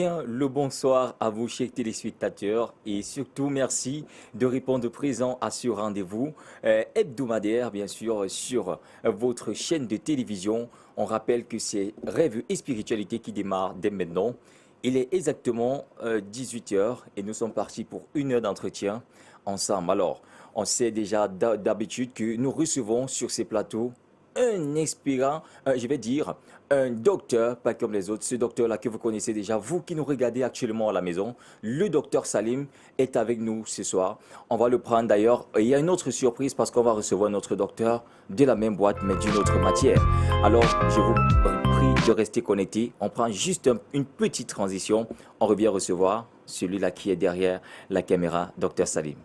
bien le bonsoir à vous, chers téléspectateurs, et surtout merci de répondre présent à ce rendez-vous hebdomadaire, bien sûr, sur votre chaîne de télévision. On rappelle que c'est Rêve et Spiritualité qui démarre dès maintenant. Il est exactement 18 heures et nous sommes partis pour une heure d'entretien ensemble. Alors, on sait déjà d'habitude que nous recevons sur ces plateaux un inspirant, je vais dire, un docteur, pas comme les autres. Ce docteur-là que vous connaissez déjà, vous qui nous regardez actuellement à la maison, le docteur Salim est avec nous ce soir. On va le prendre d'ailleurs. Il y a une autre surprise parce qu'on va recevoir notre docteur de la même boîte, mais d'une autre matière. Alors, je vous prie de rester connectés. On prend juste une petite transition. On revient recevoir celui-là qui est derrière la caméra, docteur Salim.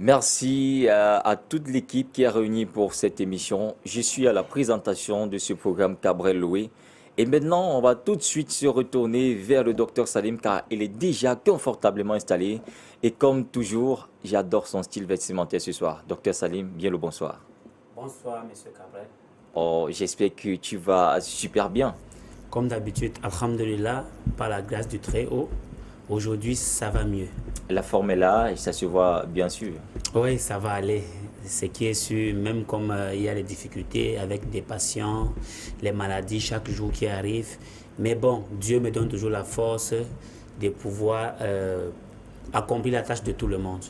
Merci à toute l'équipe qui est réunie pour cette émission. Je suis à la présentation de ce programme Cabrel Loué. Et maintenant, on va tout de suite se retourner vers le docteur Salim car il est déjà confortablement installé. Et comme toujours, j'adore son style vestimentaire ce soir. Docteur Salim, bien le bonsoir. Bonsoir, monsieur Cabrel. Oh, j'espère que tu vas super bien. Comme d'habitude, alhamdulillah, par la grâce du Très-Haut, aujourd'hui, ça va mieux. La forme est là et ça se voit bien sûr. Oui, ça va aller. Ce qui est sûr, même comme il y a les difficultés avec des patients, les maladies chaque jour qui arrivent. Mais bon, Dieu me donne toujours la force de pouvoir accomplir la tâche de tout le monde.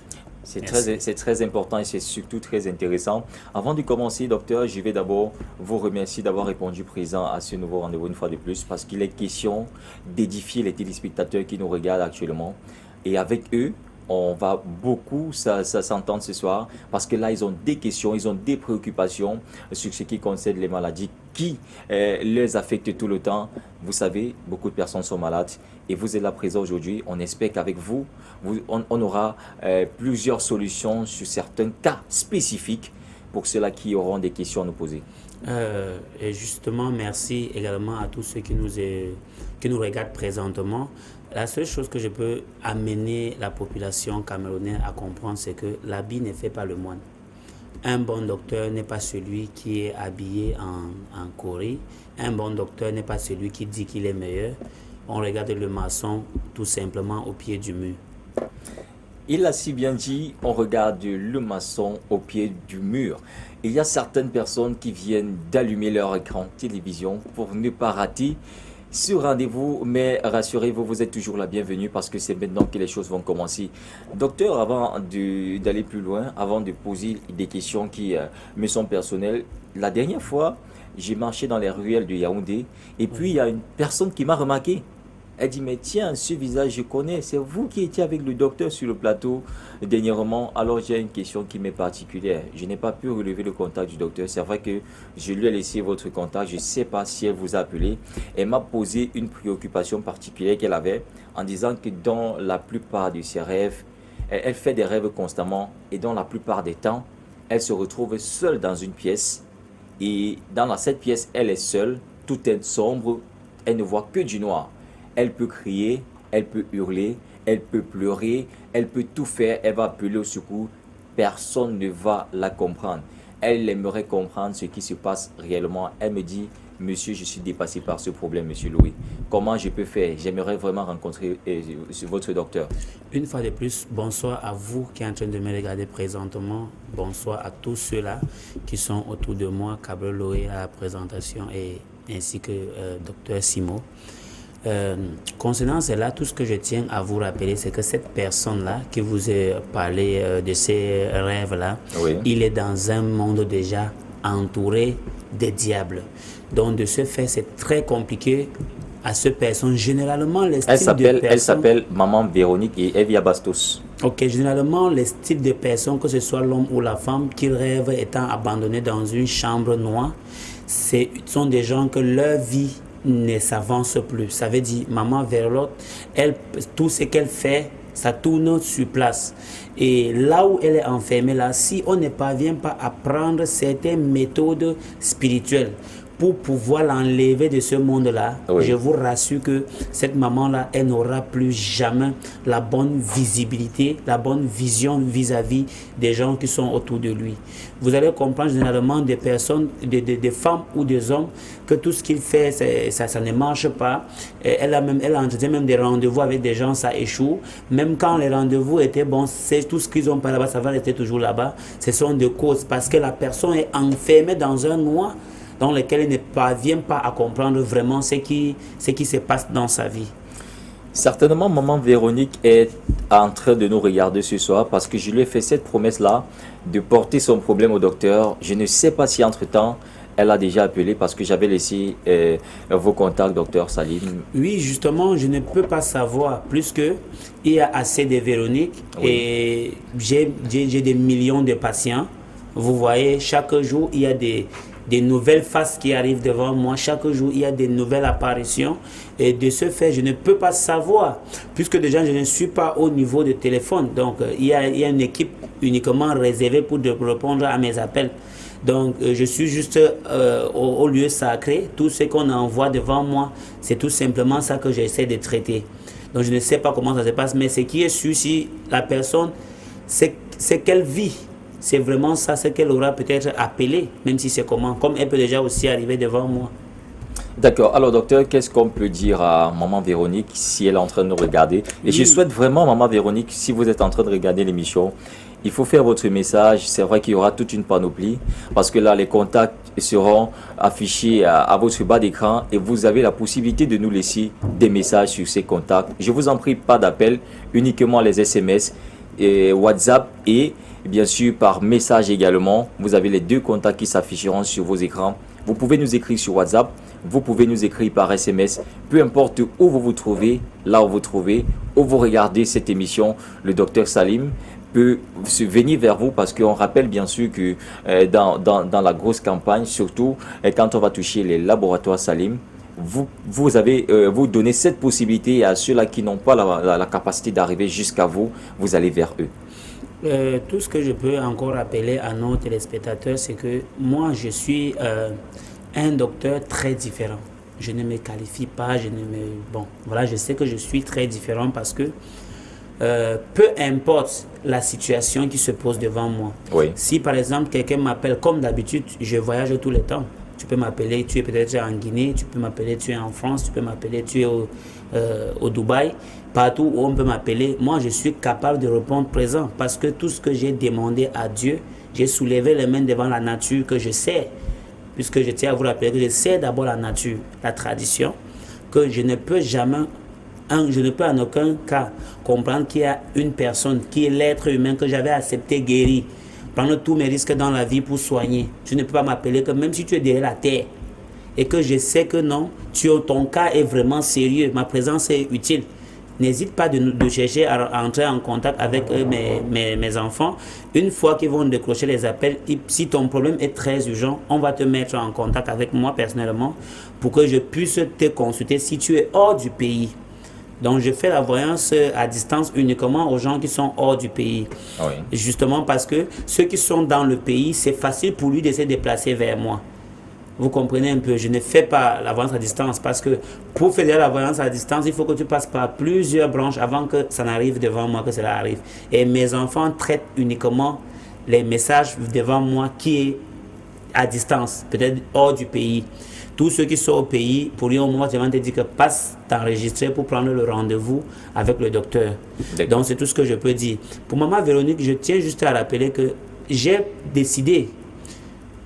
C'est très important et c'est surtout très intéressant. Avant de commencer, docteur, je vais d'abord vous remercier d'avoir répondu présent à ce nouveau rendez-vous une fois de plus parce qu'il est question d'édifier les téléspectateurs qui nous regardent actuellement. Et avec eux, on va beaucoup s'entendre ce soir parce que là, ils ont des questions, ils ont des préoccupations sur ce qui concerne les maladies qui les affectent tout le temps. Vous savez, beaucoup de personnes sont malades et vous êtes là présent aujourd'hui. On espère qu'avec vous, on aura plusieurs solutions sur certains cas spécifiques pour ceux-là qui auront des questions à nous poser. Et justement, merci également à tous ceux qui nous regardent présentement. La seule chose que je peux amener la population camerounaise à comprendre, c'est que l'habit ne fait pas le moine. Un bon docteur n'est pas celui qui est habillé en Corée. Un bon docteur n'est pas celui qui dit qu'il est meilleur. On regarde le maçon tout simplement au pied du mur. Il a si bien dit, on regarde le maçon au pied du mur. Il y a certaines personnes qui viennent d'allumer leur écran télévision pour ne pas rater ce rendez-vous, mais rassurez-vous, vous êtes toujours la bienvenue parce que c'est maintenant que les choses vont commencer. Docteur, avant d'aller plus loin, avant de poser des questions qui me sont personnelles, la dernière fois, j'ai marché dans les ruelles de Yaoundé et puis il y a une personne qui m'a remarqué. Elle dit, mais tiens, ce visage, je connais, c'est vous qui étiez avec le docteur sur le plateau dernièrement. Alors j'ai une question qui m'est particulière. Je n'ai pas pu relever le contact du docteur. C'est vrai que je lui ai laissé votre contact. Je ne sais pas si elle vous a appelé. Elle m'a posé une préoccupation particulière qu'elle avait en disant que dans la plupart de ses rêves, elle fait des rêves constamment et dans la plupart des temps, elle se retrouve seule dans une pièce. Et dans cette pièce, elle est seule, tout est sombre, elle ne voit que du noir. Elle peut crier, elle peut hurler, elle peut pleurer, elle peut tout faire, elle va appeler au secours. Personne ne va la comprendre. Elle aimerait comprendre ce qui se passe réellement. Elle me dit, monsieur, je suis dépassé par ce problème, monsieur Louis. Comment je peux faire? J'aimerais vraiment rencontrer votre docteur. Une fois de plus, bonsoir à vous qui êtes en train de me regarder présentement. Bonsoir à tous ceux-là qui sont autour de moi, Cabrel Loué à la présentation et ainsi que docteur Simo. Concernant cela, tout ce que je tiens à vous rappeler, c'est que cette personne-là qui vous a parlé de ces rêves-là, oui, il est dans un monde déjà entouré des diables. Donc de ce fait, c'est très compliqué à cette personne. Généralement, les styles de personnes... Elle s'appelle Maman Véronique et Evia Bastos. Ok, généralement, les styles de personnes, que ce soit l'homme ou la femme, qui rêvent étant abandonnés dans une chambre noire, ce sont des gens que leur vie ne s'avance plus. Ça veut dire, maman vers l'autre, tout ce qu'elle fait, ça tourne sur place. Et là où elle est enfermée, là, si on ne parvient pas à prendre certaines méthodes spirituelles pour pouvoir l'enlever de ce monde-là. Oui. Je vous rassure que cette maman-là, elle n'aura plus jamais la bonne visibilité, la bonne vision vis-à-vis des gens qui sont autour de lui. Vous allez comprendre généralement des personnes, des femmes ou des hommes, que tout ce qu'il fait, ça ne marche pas. Elle a entretenu même des rendez-vous avec des gens, ça échoue. Même quand les rendez-vous étaient bons, c'est tout ce qu'ils ont pas là-bas, ça va rester toujours là-bas. Ce sont des causes parce que la personne est enfermée dans un noir dans lequel elle ne parvient pas à comprendre vraiment ce qui se passe dans sa vie. Certainement, maman Véronique est en train de nous regarder ce soir parce que je lui ai fait cette promesse-là de porter son problème au docteur. Je ne sais pas si entre-temps, elle a déjà appelé parce que j'avais laissé vos contacts, docteur Salim. Oui, justement, je ne peux pas savoir plus que il y a assez de Véronique et j'ai des millions de patients. Vous voyez, chaque jour, il y a des nouvelles faces qui arrivent devant moi. Chaque jour, il y a des nouvelles apparitions. Et de ce fait, je ne peux pas savoir, puisque déjà, je ne suis pas au niveau de téléphone. Donc, il y a une équipe uniquement réservée pour répondre à mes appels. Donc, je suis juste au lieu sacré. Tout ce qu'on envoie devant moi, c'est tout simplement ça que j'essaie de traiter. Donc, je ne sais pas comment ça se passe, mais ce qui est sûr, si la personne, c'est qu'elle vit. C'est vraiment ça, ce qu'elle aura peut-être appelé, même si c'est comment, comme elle peut déjà aussi arriver devant moi. D'accord. Alors, docteur, qu'est-ce qu'on peut dire à maman Véronique si elle est en train de nous regarder? Et je souhaite vraiment, maman Véronique, si vous êtes en train de regarder l'émission, il faut faire votre message. C'est vrai qu'il y aura toute une panoplie parce que là, les contacts seront affichés à votre bas d'écran et vous avez la possibilité de nous laisser des messages sur ces contacts. Je vous en prie, pas d'appel, uniquement les SMS, et WhatsApp et bien sûr par message également. Vous avez les deux contacts qui s'afficheront sur vos écrans. Vous pouvez nous écrire sur WhatsApp, vous pouvez nous écrire par SMS, peu importe où vous vous trouvez, là où vous trouvez, où vous regardez cette émission, le docteur Salim peut venir vers vous parce qu'on rappelle bien sûr que dans la grosse campagne, surtout quand on va toucher les laboratoires Salim, vous donnez cette possibilité à ceux-là qui n'ont pas la capacité d'arriver jusqu'à vous, vous allez vers eux. Tout ce que je peux encore rappeler à nos téléspectateurs, c'est que moi, je suis un docteur très différent. Je ne me qualifie pas, Bon, voilà, je sais que je suis très différent parce que peu importe la situation qui se pose devant moi. Oui. Si par exemple quelqu'un m'appelle, comme d'habitude, je voyage tout le temps. Tu peux m'appeler, tu es peut-être en Guinée, tu peux m'appeler, tu es en France, tu peux m'appeler, tu es au Dubaï, partout où on peut m'appeler. Moi, je suis capable de répondre présent parce que tout ce que j'ai demandé à Dieu, j'ai soulevé les mains devant la nature que je sais, puisque je tiens à vous rappeler que je sais d'abord la nature, la tradition, que je ne peux en aucun cas comprendre qu'il y a une personne qui est l'être humain que j'avais accepté guéri, prendre tous mes risques dans la vie pour soigner. Tu ne peux pas m'appeler que même si tu es derrière la terre et que je sais que non, ton cas est vraiment sérieux, ma présence est utile. N'hésite pas de chercher à entrer en contact avec mes enfants. Une fois qu'ils vont décrocher les appels, si ton problème est très urgent, on va te mettre en contact avec moi personnellement pour que je puisse te consulter si tu es hors du pays. Donc, je fais la voyance à distance uniquement aux gens qui sont hors du pays. Oui. Justement parce que ceux qui sont dans le pays, c'est facile pour lui de se déplacer vers moi. Vous comprenez un peu, je ne fais pas la voyance à distance parce que pour faire la voyance à distance, il faut que tu passes par plusieurs branches avant que ça n'arrive devant moi, que cela arrive. Et mes enfants traitent uniquement les messages devant moi qui est à distance, peut-être hors du pays. Tous ceux qui sont au pays, pour lui, au moment, je vais te dire que passe t'enregistrer pour prendre le rendez-vous avec le docteur. Donc, c'est tout ce que je peux dire. Pour maman Véronique, je tiens juste à rappeler que j'ai décidé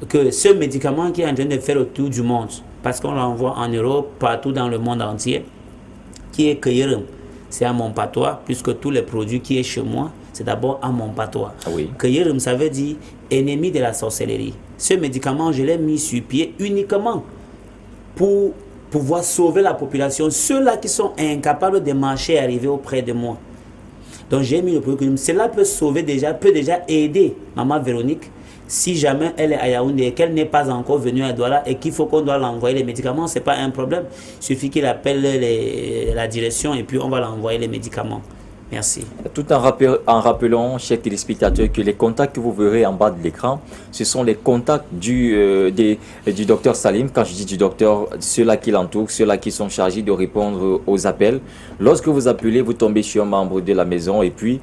que ce médicament qui est en train de faire le tour du monde, parce qu'on l'envoie en Europe, partout dans le monde entier, qui est Keyerim, c'est à mon patois, puisque tous les produits qui sont chez moi, c'est d'abord à mon patois. Oui. Keyerim, ça veut dire ennemi de la sorcellerie. Ce médicament, je l'ai mis sur pied uniquement pour pouvoir sauver la population, ceux-là qui sont incapables de marcher et arriver auprès de moi. Donc j'ai mis le produit. Cela peut déjà aider maman Véronique si jamais elle est à Yaoundé et qu'elle n'est pas encore venue à Douala et qu'il faut qu'on doit l'envoyer les médicaments, ce n'est pas un problème. Il suffit qu'il appelle la direction et puis on va l'envoyer les médicaments. Merci. Tout en rappelant, chers téléspectateurs, que les contacts que vous verrez en bas de l'écran, ce sont les contacts du docteur Salim. Quand je dis du docteur, ceux-là qui l'entourent, ceux-là qui sont chargés de répondre aux appels. Lorsque vous appelez, vous tombez sur un membre de la maison et puis,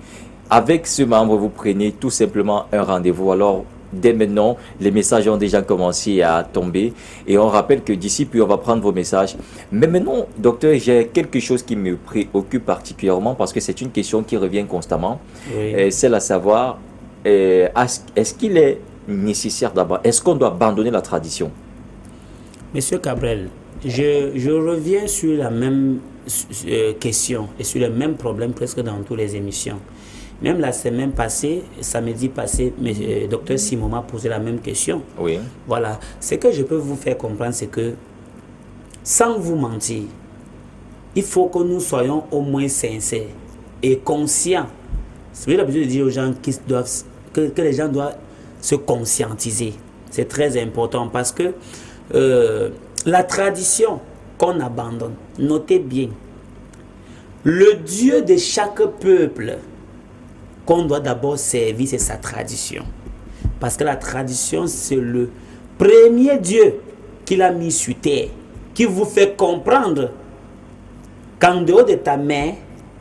avec ce membre, vous prenez tout simplement un rendez-vous. Alors, dès maintenant, les messages ont déjà commencé à tomber et on rappelle que d'ici puis on va prendre vos messages. Mais maintenant, docteur, j'ai quelque chose qui me préoccupe particulièrement parce que c'est une question qui revient constamment. Oui. C'est à savoir, est-ce qu'il est nécessaire d'abord, est-ce qu'on doit abandonner la tradition? Monsieur Cabrel, je reviens sur la même question et sur le même problème presque dans toutes les émissions. Même la semaine passée, samedi passé, docteur Simon m'a posé la même question. Oui. Voilà. Ce que je peux vous faire comprendre, c'est que, sans vous mentir, il faut que nous soyons au moins sincères et conscients. J'ai l'habitude de dire aux gens que les gens doivent se conscientiser. C'est très important parce que la tradition qu'on abandonne, notez bien, le Dieu de chaque peuple qu'on doit d'abord servir, c'est sa tradition. Parce que la tradition, c'est le premier Dieu qu'il a mis sur terre, qui vous fait comprendre qu'en dehors de ta mère,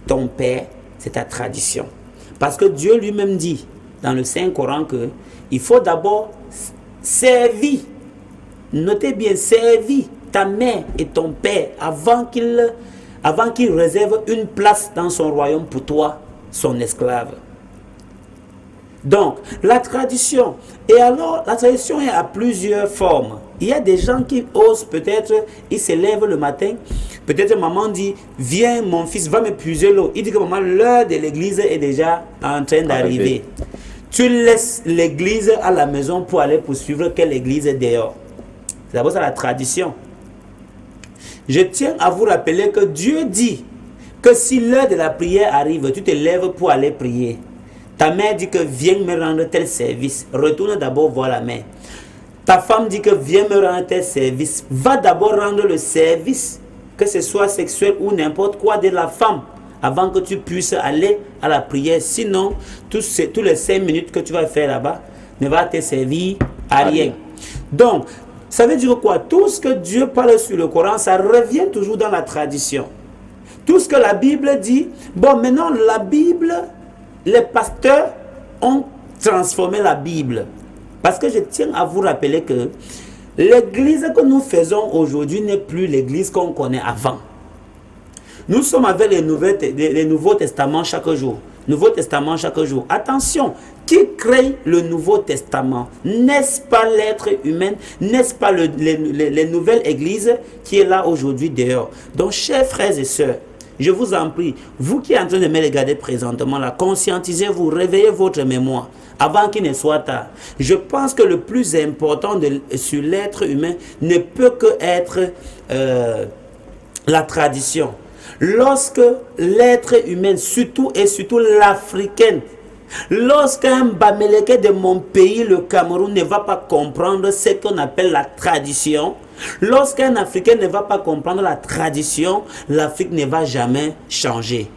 ton père, c'est ta tradition. Parce que Dieu lui-même dit dans le Saint-Coran qu'il faut d'abord servir, notez bien, servir ta mère et ton père avant qu'il réserve une place dans son royaume pour toi, son esclave. Donc, la tradition. Et alors, la tradition est à plusieurs formes. Il y a des gens qui osent peut-être, ils se lèvent le matin, peut-être maman dit, viens mon fils, va me puiser l'eau. Il dit que maman, l'heure de l'église est déjà en train d'arriver. Tu laisses l'église à la maison pour aller poursuivre quelle église est dehors. C'est d'abord ça la tradition. Je tiens à vous rappeler que Dieu dit que si l'heure de la prière arrive, tu te lèves pour aller prier. Ta mère dit que viens me rendre tel service. Retourne d'abord voir la mère. Ta femme dit que viens me rendre tel service. Va d'abord rendre le service, que ce soit sexuel ou n'importe quoi, de la femme, avant que tu puisses aller à la prière. Sinon, tous les 5 minutes que tu vas faire là-bas ne va te servir à rien. Donc, ça veut dire quoi? Tout ce que Dieu parle sur le Coran, ça revient toujours dans la tradition. Tout ce que la Bible dit, bon, maintenant la Bible, les pasteurs ont transformé la Bible. Parce que je tiens à vous rappeler que l'église que nous faisons aujourd'hui n'est plus l'église qu'on connaît avant. Nous sommes avec les Nouveaux Testaments chaque jour. Nouveau Testament chaque jour. Attention, qui crée le Nouveau Testament? N'est-ce pas l'être humain? N'est-ce pas les nouvelles églises qui est là aujourd'hui dehors? Donc, chers frères et sœurs, je vous en prie, vous qui êtes en train de me regarder présentement là, conscientisez-vous, réveillez votre mémoire avant qu'il ne soit tard. Je pense que le plus important sur l'être humain ne peut que être la tradition. Lorsque l'être humain, surtout l'Africaine, lorsqu'un Bamileke de mon pays, le Cameroun, ne va pas comprendre ce qu'on appelle la tradition, lorsqu'un Africain ne va pas comprendre la tradition, l'Afrique ne va jamais changer.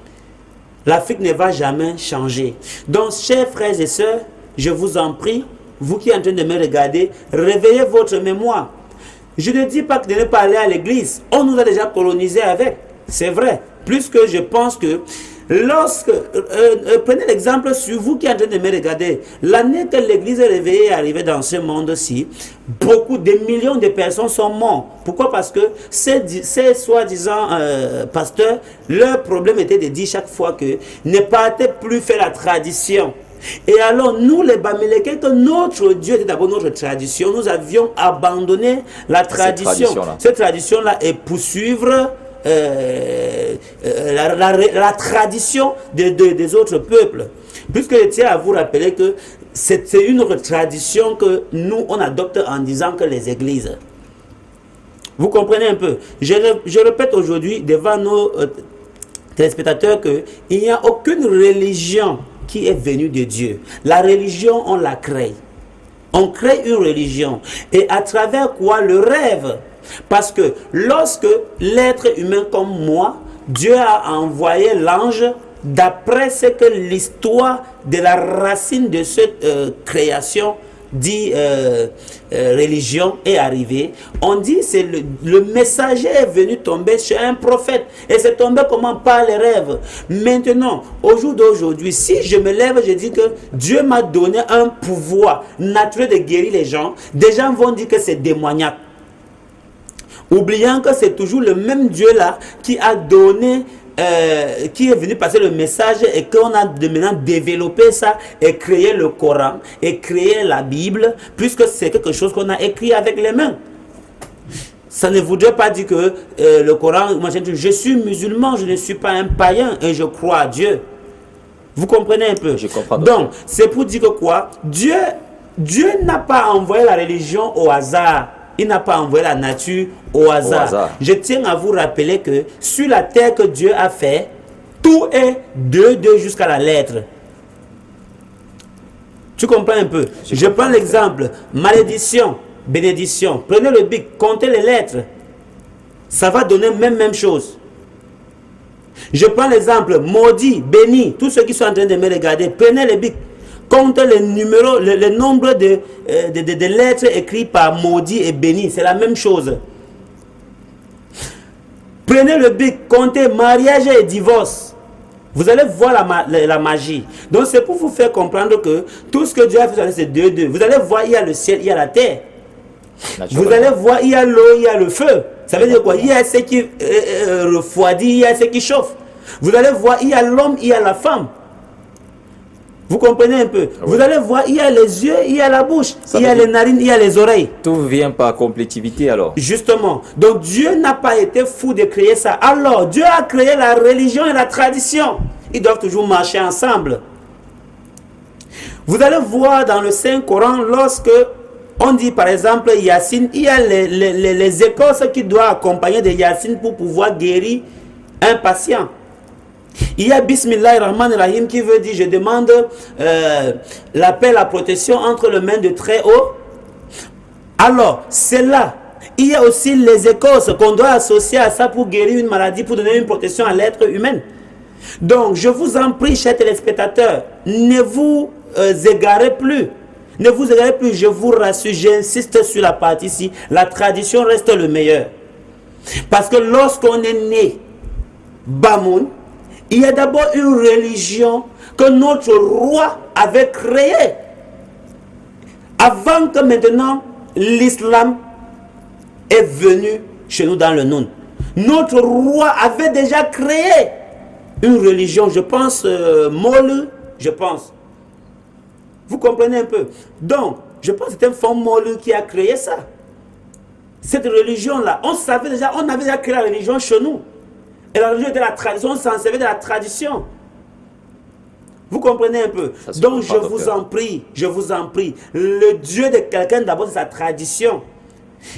L'Afrique ne va jamais changer. Donc, chers frères et sœurs, je vous en prie, vous qui êtes en train de me regarder, réveillez votre mémoire. Je ne dis pas que de ne pas aller à l'église. On nous a déjà colonisés avec. C'est vrai. Plus que je pense que prenez l'exemple sur vous qui êtes en train de me regarder. L'année que l'église réveillée est arrivée dans ce monde-ci, des millions de personnes sont mortes. Pourquoi? Parce que ces soi-disant pasteurs, leur problème était de dire chaque fois que ne partez plus faire la tradition. Et alors nous les Bamileke, que notre Dieu était d'abord notre tradition, nous avions abandonné la tradition. Cette tradition-là est poursuivre la tradition des autres peuples. Puisque je tiens à vous rappeler que c'est une autre tradition que nous on adopte en disant que les églises. Vous comprenez un peu? Je répète aujourd'hui devant nos téléspectateurs qu'il n'y a aucune religion qui est venue de Dieu. La religion, on la crée. On crée une religion. Et à travers quoi? Le rêve. Parce que lorsque l'être humain comme moi, Dieu a envoyé l'ange d'après ce que l'histoire de la racine de cette création dit religion est arrivée, on dit c'est le messager est venu tomber chez un prophète et c'est tombé comment par les rêves. Maintenant, au jour d'aujourd'hui, si je me lève, je dis que Dieu m'a donné un pouvoir naturel de guérir les gens, des gens vont dire que c'est démoniaque, oubliant que c'est toujours le même Dieu là qui a donné qui est venu passer le message et qu'on a maintenant développé ça et créé le Coran et créé la Bible, puisque c'est quelque chose qu'on a écrit avec les mains. Ça ne voudrait pas dire que le Coran, moi je suis musulman, je ne suis pas un païen et je crois à Dieu. Vous comprenez un peu? Je comprends. Donc, c'est pour dire que quoi? Dieu n'a pas envoyé la religion au hasard. Il n'a pas envoyé la nature au hasard. Je tiens à vous rappeler que sur la terre que Dieu a fait, tout est de jusqu'à la lettre. Tu comprends un peu? Je prends l'exemple, malédiction, bénédiction. Prenez le bic, comptez les lettres. Ça va donner même chose. Je prends l'exemple, maudit, béni. Tous ceux qui sont en train de me regarder, prenez le bic. Compte les numéros, le nombre de lettres écrites par maudit et béni. C'est la même chose. Prenez le bic, comptez mariage et divorce. Vous allez voir la magie. Donc c'est pour vous faire comprendre que tout ce que Dieu a fait, c'est deux. Vous allez voir, il y a le ciel, il y a la terre. Vous allez voir, il y a l'eau, il y a le feu. Ça veut dire quoi? Il y a ce qui refroidit, il y a ce qui chauffe. Vous allez voir, il y a l'homme, il y a la femme. Vous comprenez un peu? Vous allez voir, il y a les yeux, il y a la bouche, il y a les narines, il y a les oreilles. Tout vient par complétivité alors. Justement. Donc Dieu n'a pas été fou de créer ça. Alors Dieu a créé la religion et la tradition. Ils doivent toujours marcher ensemble. Vous allez voir dans le Saint-Coran, lorsque on dit par exemple Yassine, il y a les écorces qui doivent accompagner de Yassine pour pouvoir guérir un patient. Il y a Bismillahirrahmanirrahim qui veut dire je demande la paix, la protection entre les mains de très haut. Alors, c'est là. Il y a aussi les écorces qu'on doit associer à ça pour guérir une maladie, pour donner une protection à l'être humain. Donc, je vous en prie, chers téléspectateurs, ne vous égarez plus. Ne vous égarez plus, je vous rassure, j'insiste sur la partie ici. La tradition reste le meilleur. Parce que lorsqu'on est né, Bamoun, il y a d'abord une religion que notre roi avait créée. Avant que maintenant l'islam est venu chez nous dans le Noun. Notre roi avait déjà créé une religion, je pense, Molu, je pense. Vous comprenez un peu? Donc, je pense que c'est un fond Molu qui a créé ça. Cette religion-là, on savait déjà, on avait déjà créé la religion chez nous. Et la religion était la tradition, on s'en servait de la tradition. Vous comprenez un peu? Donc je vous en prie, le Dieu de quelqu'un d'abord c'est sa tradition.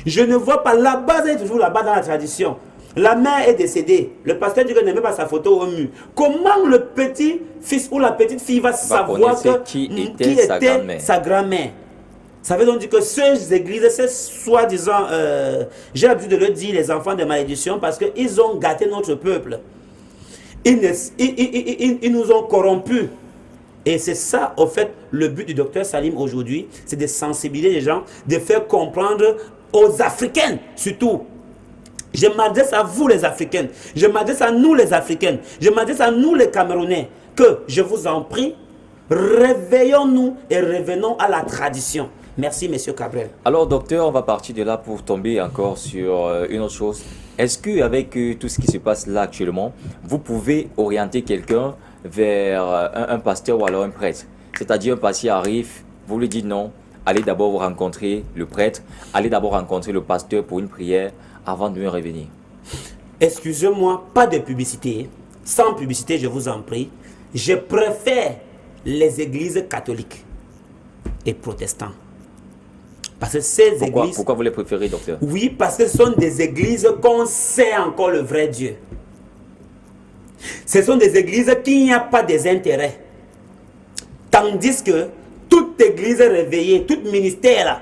Je ne vois pas, la base est toujours là-bas dans la tradition. La mère est décédée, le pasteur dit qu'il n'aimait pas sa photo au mur. Comment le petit fils ou la petite fille va savoir qui était sa grand-mère? Ça veut donc dire que ces églises, c'est soi-disant, j'ai l'habitude de le dire, les enfants de malédiction, parce qu'ils ont gâté notre peuple. Ils nous ont corrompus. Et c'est ça, au fait, le but du docteur Salim aujourd'hui, c'est de sensibiliser les gens, de faire comprendre aux Africains, surtout. Je m'adresse à vous les Africains, je m'adresse à nous les Africains, je m'adresse à nous les Camerounais, que je vous en prie, réveillons-nous et revenons à la tradition. Merci, monsieur Cabrel. Alors, docteur, on va partir de là pour tomber encore sur une autre chose. Est-ce qu'avec tout ce qui se passe là actuellement, vous pouvez orienter quelqu'un vers un pasteur ou alors un prêtre? C'est-à-dire, un patient arrive, vous lui dites non, allez d'abord rencontrer le prêtre, allez d'abord rencontrer le pasteur pour une prière avant de me revenir. Excusez-moi, pas de publicité. Sans publicité, je vous en prie. Je préfère les églises catholiques et protestantes. Parce que ces églises... Pourquoi vous les préférez, docteur? Oui, parce que ce sont des églises qu'on sait encore le vrai Dieu. Ce sont des églises qui n'y a pas des intérêts. Tandis que toute église réveillée, tout ministère là,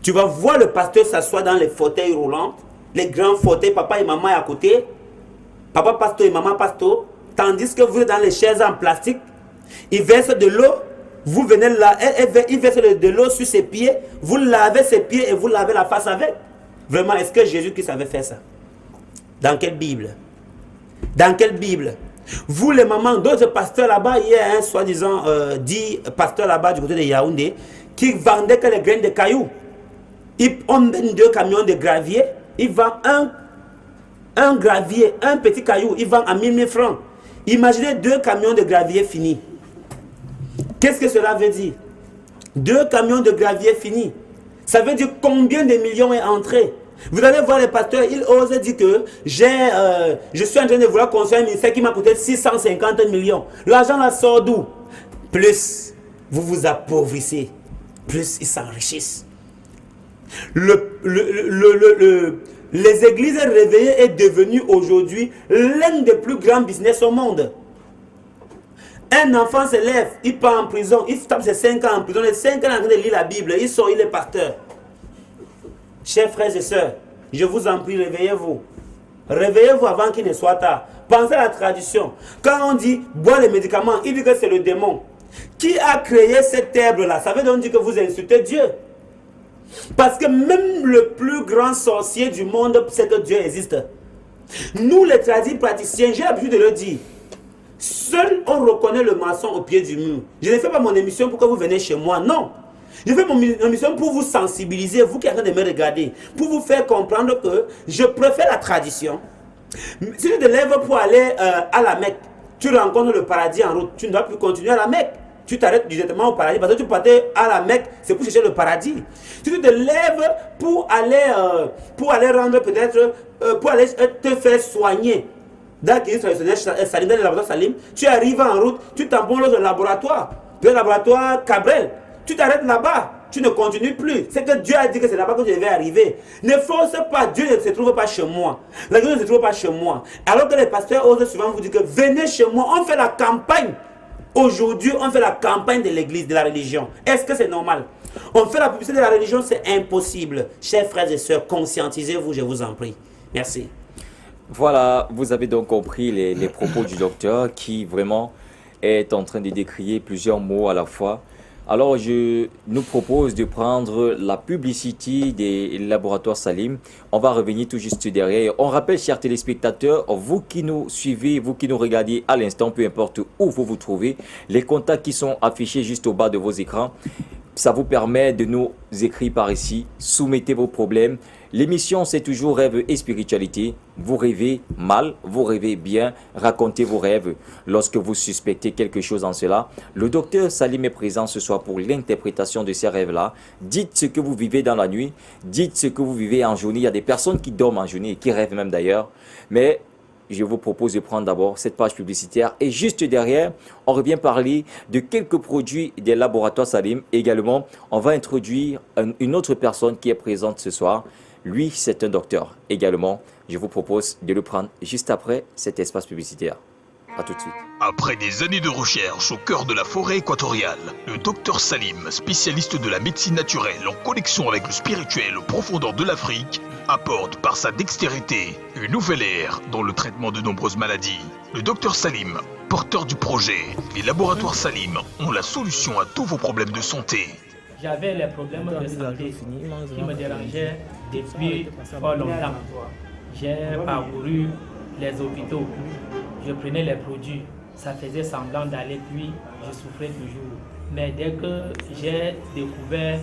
tu vas voir le pasteur s'asseoir dans les fauteuils roulants, les grands fauteuils, papa et maman à côté, papa pasteur et maman pasteur, tandis que vous êtes dans les chaises en plastique. Il verse de l'eau, vous venez là, il verse de l'eau sur ses pieds, vous lavez ses pieds et vous lavez la face avec. Vraiment, est-ce que Jésus-Christ avait fait ça? Dans quelle Bible? Dans quelle Bible? Vous les mamans, d'autres pasteurs là-bas, il y a un soi-disant dit pasteur là-bas du côté de Yaoundé qui vendait que les graines de cailloux. On met 2 camions de gravier, il vend un gravier, un petit caillou, il vend à 1000 francs. Imaginez 2 camions de gravier finis. Qu'est-ce que cela veut dire? 2 camions de gravier finis. Ça veut dire combien de millions est entré? Vous allez voir les pasteurs, ils osent dire que je suis en train de vouloir construire un ministère qui m'a coûté 650 millions. L'argent là sort d'où? Plus vous vous appauvrissez, plus ils s'enrichissent. Les églises réveillées est devenue aujourd'hui l'un des plus grands business au monde. Un enfant se lève, il part en prison, il tape ses 5 ans en prison, les 5 ans en train de lire la Bible, il sort, il est pasteur. Chers frères et sœurs, je vous en prie, réveillez-vous. Réveillez-vous avant qu'il ne soit tard. Pensez à la tradition. Quand on dit boire les médicaments, il dit que c'est le démon. Qui a créé cette herbe-là? Ça veut donc dire que vous insultez Dieu. Parce que même le plus grand sorcier du monde sait que Dieu existe. Nous, les praticiens, j'ai l'habitude de le dire. Seul on reconnaît le maçon au pied du mur. Je ne fais pas mon émission pour que vous venez chez moi, non. Je fais mon émission pour vous sensibiliser, vous qui êtes en train de me regarder, pour vous faire comprendre que je préfère la tradition. Si tu te lèves pour aller à la Mecque, tu rencontres le paradis en route, tu ne dois plus continuer à la Mecque. Tu t'arrêtes directement au paradis parce que tu partais à la Mecque, c'est pour chercher le paradis. Si tu te lèves pour aller rendre peut-être, pour aller te faire soigner dans le traditionnel Salim, dans le laboratoire Salim, tu arrives en route, tu t'embauches dans le laboratoire Cabrel. Tu t'arrêtes là-bas, tu ne continues plus. C'est que Dieu a dit que c'est là-bas que je devais arriver. Ne force pas, Dieu ne se trouve pas chez moi. La Dieu ne se trouve pas chez moi. Alors que les pasteurs osent souvent vous dire que venez chez moi, on fait la campagne. Aujourd'hui, on fait la campagne de l'église, de la religion. Est-ce que c'est normal? On fait la publicité de la religion, c'est impossible. Chers frères et sœurs, conscientisez-vous, je vous en prie. Merci. Voilà, vous avez donc compris les propos du docteur qui vraiment est en train de décrier plusieurs mots à la fois. Alors, je nous propose de prendre la publicité des laboratoires Salim. On va revenir tout juste derrière. On rappelle, chers téléspectateurs, vous qui nous suivez, vous qui nous regardez à l'instant, peu importe où vous vous trouvez, les contacts qui sont affichés juste au bas de vos écrans, ça vous permet de nous écrire par ici. Soumettez vos problèmes. L'émission, c'est toujours Rêve et Spiritualité. Vous rêvez mal, vous rêvez bien, racontez vos rêves. Lorsque vous suspectez quelque chose en cela, le docteur Salim est présent ce soir pour l'interprétation de ces rêves-là. Dites ce que vous vivez dans la nuit, dites ce que vous vivez en journée. Il y a des personnes qui dorment en journée et qui rêvent même d'ailleurs. Mais je vous propose de prendre d'abord cette page publicitaire et juste derrière, on revient parler de quelques produits des laboratoires Salim. Également, on va introduire une autre personne qui est présente ce soir. Lui, c'est un docteur. Également, je vous propose de le prendre juste après cet espace publicitaire. A tout de suite. Après des années de recherche au cœur de la forêt équatoriale, le docteur Salim, spécialiste de la médecine naturelle en connexion avec le spirituel aux profondeurs de l'Afrique, apporte par sa dextérité une nouvelle ère dans le traitement de nombreuses maladies. Le docteur Salim, porteur du projet, les laboratoires Salim ont la solution à tous vos problèmes de santé. J'avais les problèmes de santé qui me dérangeaient depuis fort longtemps. J'ai parcouru les hôpitaux, je prenais les produits, ça faisait semblant d'aller, puis je souffrais toujours. Mais dès que j'ai découvert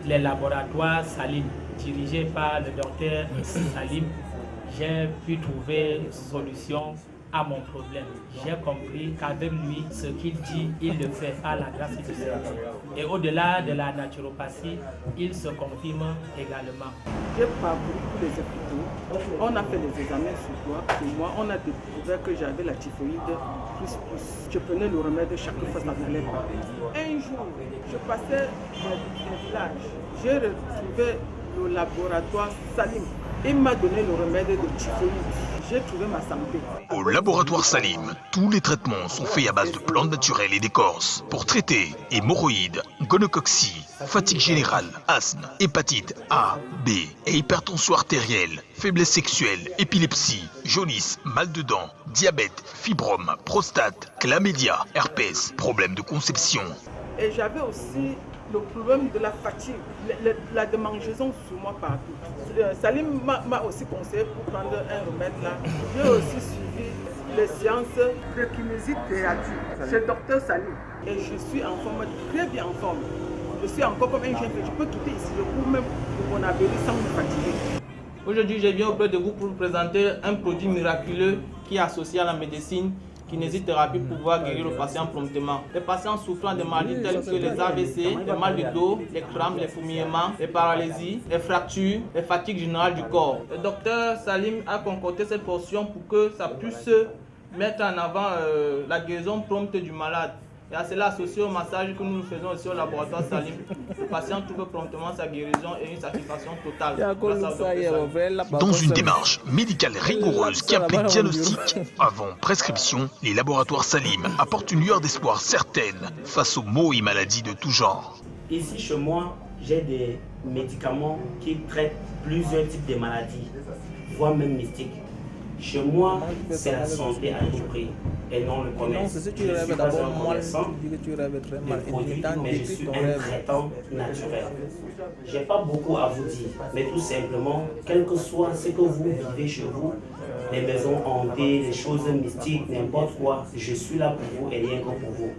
les laboratoires Salim, dirigés par le docteur Salim, j'ai pu trouver solution à mon problème. J'ai compris qu'avec lui, ce qu'il dit, il le fait à la grâce du Seigneur. Et au-delà de la naturopathie, il se confirme également. J'ai parcouru tous les hôpitaux, on a fait les examens sur toi, et moi on a découvert que j'avais la typhoïde plus. Je prenais le remède chaque fois, ça n'allait pas. Un jour, je passais dans le village, j'ai retrouvé le laboratoire Salim. Il m'a donné le remède de typhoïde. j'ai trouvé ma santé. Au laboratoire Salim, tous les traitements sont faits à base de plantes naturelles et d'écorces pour traiter hémorroïdes, gonocoxie, fatigue générale, asthme, hépatite A, B et hypertension artérielle, faiblesse sexuelle, épilepsie, jaunisse, mal de dents, diabète, fibrome, prostate, chlamydia, herpès, problème de conception. Et j'avais aussi le problème de la fatigue, la démangeaison sur moi partout. Salim m'a aussi conseillé pour prendre un remède là. J'ai aussi suivi les séances de kinésithérapie chez Dr Salim. Et je suis en forme, très bien en forme. Je suis encore comme un jeune, je peux quitter ici le cours même pour mon abri sans me fatiguer. Aujourd'hui, je viens auprès de vous pour vous présenter un produit miraculeux qui est associé à la médecine, kinésithérapie pour pouvoir guérir le patient promptement. Les patients souffrant de maladies telles que les AVC, les mal de dos, les crampes, les fourmillements, les paralysies, les fractures, les fatigues générales du corps. Le docteur Salim a concocté cette portion pour que ça puisse mettre en avant la guérison prompte du malade. Et à cela associé au massage que nous faisons aussi au laboratoire Salim, le patient trouve promptement sa guérison et une satisfaction totale. Dans une démarche médicale rigoureuse qui implique diagnostic avant prescription, les laboratoires Salim apportent une lueur d'espoir certaine face aux maux et maladies de tout genre. Ici, chez moi, j'ai des médicaments qui traitent plusieurs types de maladies, voire même mystiques. Chez moi, c'est la santé à tout prix et non le commerce. Je ne suis pas un commerçant de produits, mais je suis un traitant naturel. Je n'ai pas beaucoup à vous dire, mais tout simplement, quel que soit ce que vous vivez chez vous, les maisons hantées, les choses mystiques, n'importe quoi, je suis là pour vous et rien que pour vous.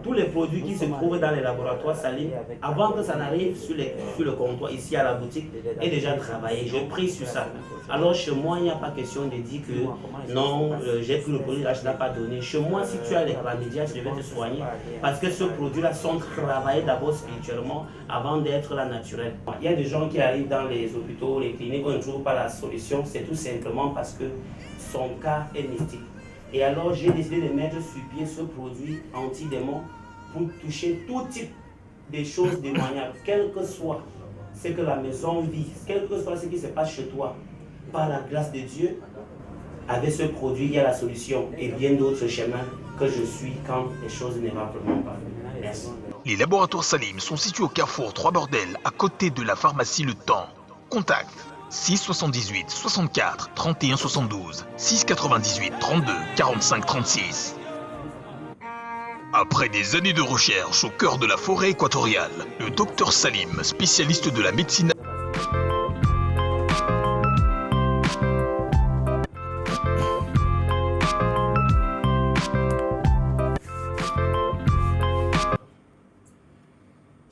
Tous les produits qui se trouvent dans les laboratoires Salim, avant que ça n'arrive sur le comptoir ici à la boutique, est déjà travaillé. Je prie sur ça. Alors chez moi, il n'y a pas question de dire que non, j'ai pris le produit là, je ne l'ai pas donné. Chez moi, si tu as les chlamydia, je vais te soigner. Parce que ce produit-là sont travaillés d'abord spirituellement avant d'être là naturel. Il y a des gens qui arrivent dans les hôpitaux, les cliniques, on ne trouve pas la solution. C'est tout simplement parce que son cas est mystique. Et alors, j'ai décidé de mettre sur pied ce produit anti-démon pour toucher tout type de choses démoniaques, quel que soit ce que la maison vit, quel que soit ce qui se passe chez toi. Par la grâce de Dieu, avec ce produit, il y a la solution et bien d'autres chemins que je suis quand les choses ne vont vraiment pas. Merci. Les laboratoires Salim sont situés au carrefour 3 Bordels, à côté de la pharmacie Le Temps. Contact 6 78 64 31 72 6 98 32 45 36. Après des années de recherche au cœur de la forêt équatoriale, le docteur Salim, spécialiste de la médecine.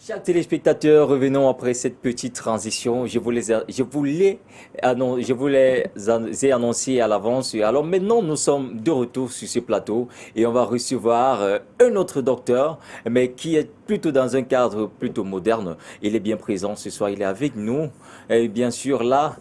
Chers téléspectateurs, revenons après cette petite transition. Je vous les ai annoncés à l'avance. Alors maintenant, nous sommes de retour sur ce plateau et on va recevoir un autre docteur, mais qui est plutôt dans un cadre plutôt moderne. Il est bien présent ce soir, il est avec nous. Et bien sûr, là,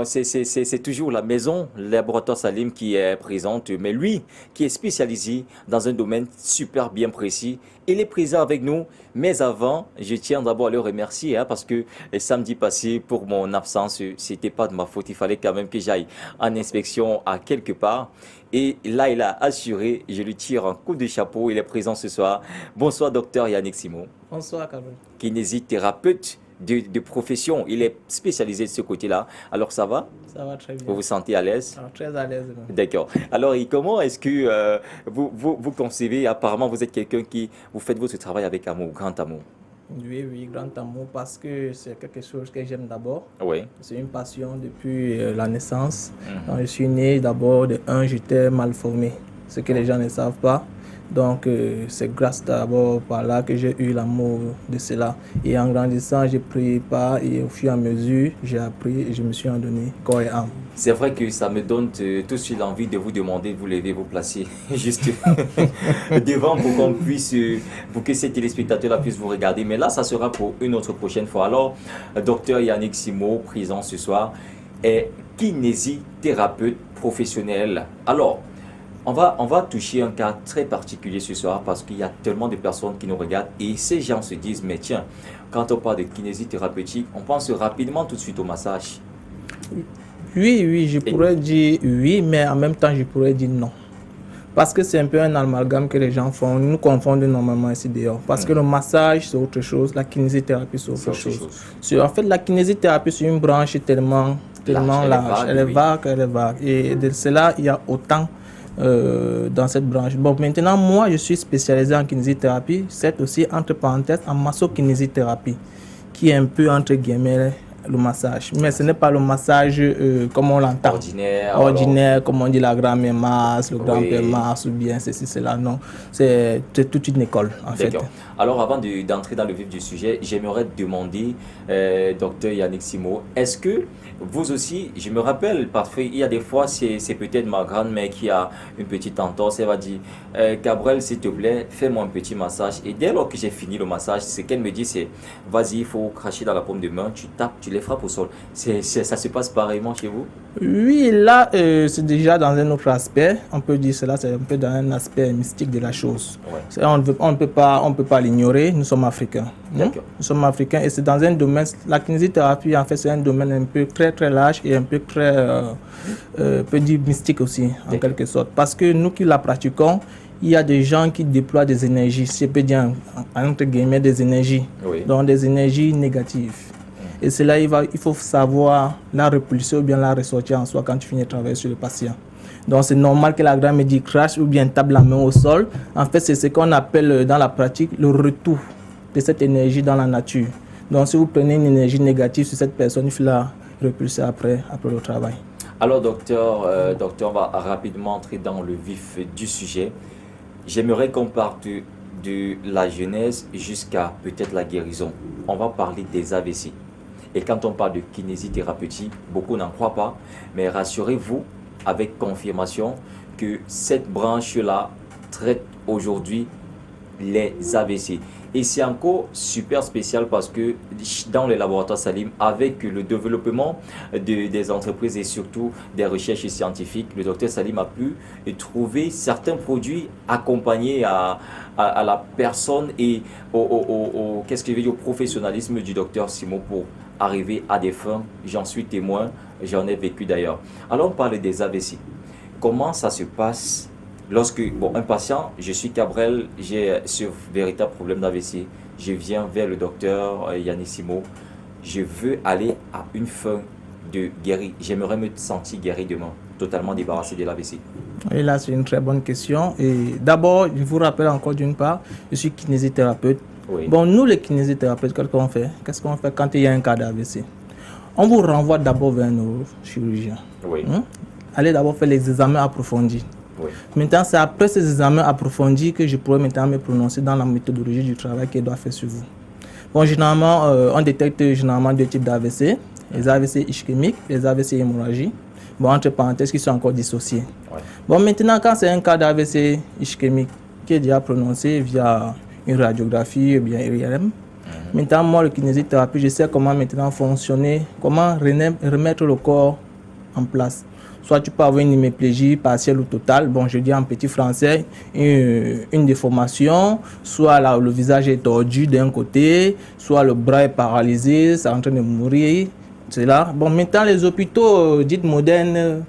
c'est toujours la maison, le laboratoire Salim qui est présente, mais lui qui est spécialisé dans un domaine super bien précis, il est présent avec nous. Mais avant, je tiens d'abord à le remercier parce que samedi passé, pour mon absence, c'était pas de ma faute. Il fallait quand même que j'aille en inspection à quelque part. Et là, il a assuré, je lui tire un coup de chapeau. Il est présent ce soir. Bonsoir, docteur Yannick Simon. Bonsoir, Carole. Kinésithérapeute de profession. Il est spécialisé de ce côté-là. Alors, ça va? Ça va très bien. Vous vous sentez à l'aise? Alors, très à l'aise. D'accord. Alors, et comment est-ce que vous concevez, apparemment, vous êtes quelqu'un qui, vous faites votre travail avec amour, grand amour? Oui, grand amour, parce que c'est quelque chose que j'aime d'abord. Oui. C'est une passion depuis la naissance. Quand je suis né, d'abord, j'étais mal formé, ce que les gens ne savent pas. Donc, c'est grâce d'abord par là que j'ai eu l'amour de cela. Et en grandissant, j'ai pris part et au fur et à mesure, j'ai appris et je me suis en donné corps et âme. C'est vrai que ça me donne tout de suite l'envie de vous demander de vous lever, vous placer juste devant pour qu'on puisse, pour que ces téléspectateurs-là puissent vous regarder. Mais là, ça sera pour une autre prochaine fois. Alors, docteur Yannick Simon, présent ce soir, est kinésithérapeute professionnel. Alors, on va toucher un cas très particulier ce soir parce qu'il y a tellement de personnes qui nous regardent et ces gens se disent, mais tiens, quand on parle de kinésithérapeutique, on pense rapidement tout de suite au massage. Oui, je pourrais dire oui, mais en même temps, je pourrais dire non. Parce que c'est un peu un amalgame que les gens font. Nous confondons normalement ici dehors. Parce que le massage, c'est autre chose. La kinésithérapie, c'est autre chose. En fait, la kinésithérapie, c'est une branche tellement large. Elle est vague. Et de cela, il y a autant dans cette branche. Bon, maintenant, moi, je suis spécialisé en kinésithérapie. C'est aussi, entre parenthèses, en massokinésithérapie, qui est un peu, entre guillemets, le massage. Mais ce n'est pas le massage comme on l'entend. Ordinaire, comme on dit la grand-mère masse, le grand-père masse, ou bien ceci, cela. Non, c'est toute une école, en fait. Alors, avant d'entrer dans le vif du sujet, j'aimerais demander, docteur Yannick Simo, est-ce que vous aussi, je me rappelle, parfois, il y a des fois, c'est peut-être ma grand-mère qui a une petite entorse, elle va dire, Gabriel, s'il te plaît, fais-moi un petit massage. Et dès lors que j'ai fini le massage, ce qu'elle me dit, c'est, vas-y, il faut cracher dans la paume de main, tu tapes, tu les frappes au sol. Ça se passe pareillement chez vous? Oui, là, c'est déjà dans un autre aspect. On peut dire cela, c'est un peu dans un aspect mystique de la chose. Ouais. On ne peut pas l'ignorer. Nous sommes africains. Nous sommes africains et c'est dans un domaine. La kinésithérapie, en fait, c'est un domaine un peu très très large et un peu très, peut dire mystique aussi, en quelque sorte. Parce que nous qui la pratiquons, il y a des gens qui déploient des énergies, si je peux dire entre guillemets des énergies, donc des énergies négatives. Et cela, il faut savoir la repulser ou bien la ressortir en soi quand tu finis de travailler sur le patient. Donc c'est normal que la grand-mère dit crache ou bien tape la main au sol. En fait, c'est ce qu'on appelle dans la pratique le retour de cette énergie dans la nature. Donc si vous prenez une énergie négative sur cette personne, il faut la repulser après le travail. Alors docteur, on va rapidement entrer dans le vif du sujet. J'aimerais qu'on parte de la genèse jusqu'à peut-être la guérison. On va parler des AVC. Et quand on parle de kinésithérapeutique, beaucoup n'en croient pas, mais rassurez-vous avec confirmation que cette branche-là traite aujourd'hui les AVC. Et c'est encore super spécial parce que dans les laboratoires Salim, avec le développement des entreprises et surtout des recherches scientifiques, le docteur Salim a pu trouver certains produits accompagnés à la personne et au professionnalisme du docteur Simo pour arriver à des fins. J'en suis témoin, j'en ai vécu d'ailleurs. Alors on parle des AVC. Comment ça se passe lorsque, un patient, je suis Gabriel, j'ai ce véritable problème d'AVC, je viens vers le docteur Yannick Simo, je veux aller à une fin de guérir, j'aimerais me sentir guéri demain, totalement débarrassé de l'AVC. Et là, c'est une très bonne question. Et d'abord, je vous rappelle encore d'une part, je suis kinésithérapeute. Oui. Bon, nous les kinésithérapeutes, qu'est-ce qu'on fait quand il y a un cas d'AVC? On vous renvoie d'abord vers nos chirurgiens. Oui. Allez d'abord faire les examens approfondis. Oui. Maintenant, c'est après ces examens approfondis que je pourrais maintenant me prononcer dans la méthodologie du travail qu'elle doit faire sur vous. Bon, généralement, on détecte généralement deux types d'AVC. Les AVC ischémiques, les AVC hémorragie. Bon, entre parenthèses, qui sont encore dissociés. Ouais. Bon, maintenant, quand c'est un cas d'AVC ischémique qui est déjà prononcé via une radiographie ou bien IRM, maintenant, moi, le kinésithérapie, je sais comment maintenant fonctionner, comment remettre le corps en place. Soit tu peux avoir une hémiplégie partielle ou totale, bon, je dis en petit français, une déformation, soit là, le visage est tordu d'un côté, soit le bras est paralysé, c'est en train de mourir. C'est là. Bon, maintenant, les hôpitaux dits modernes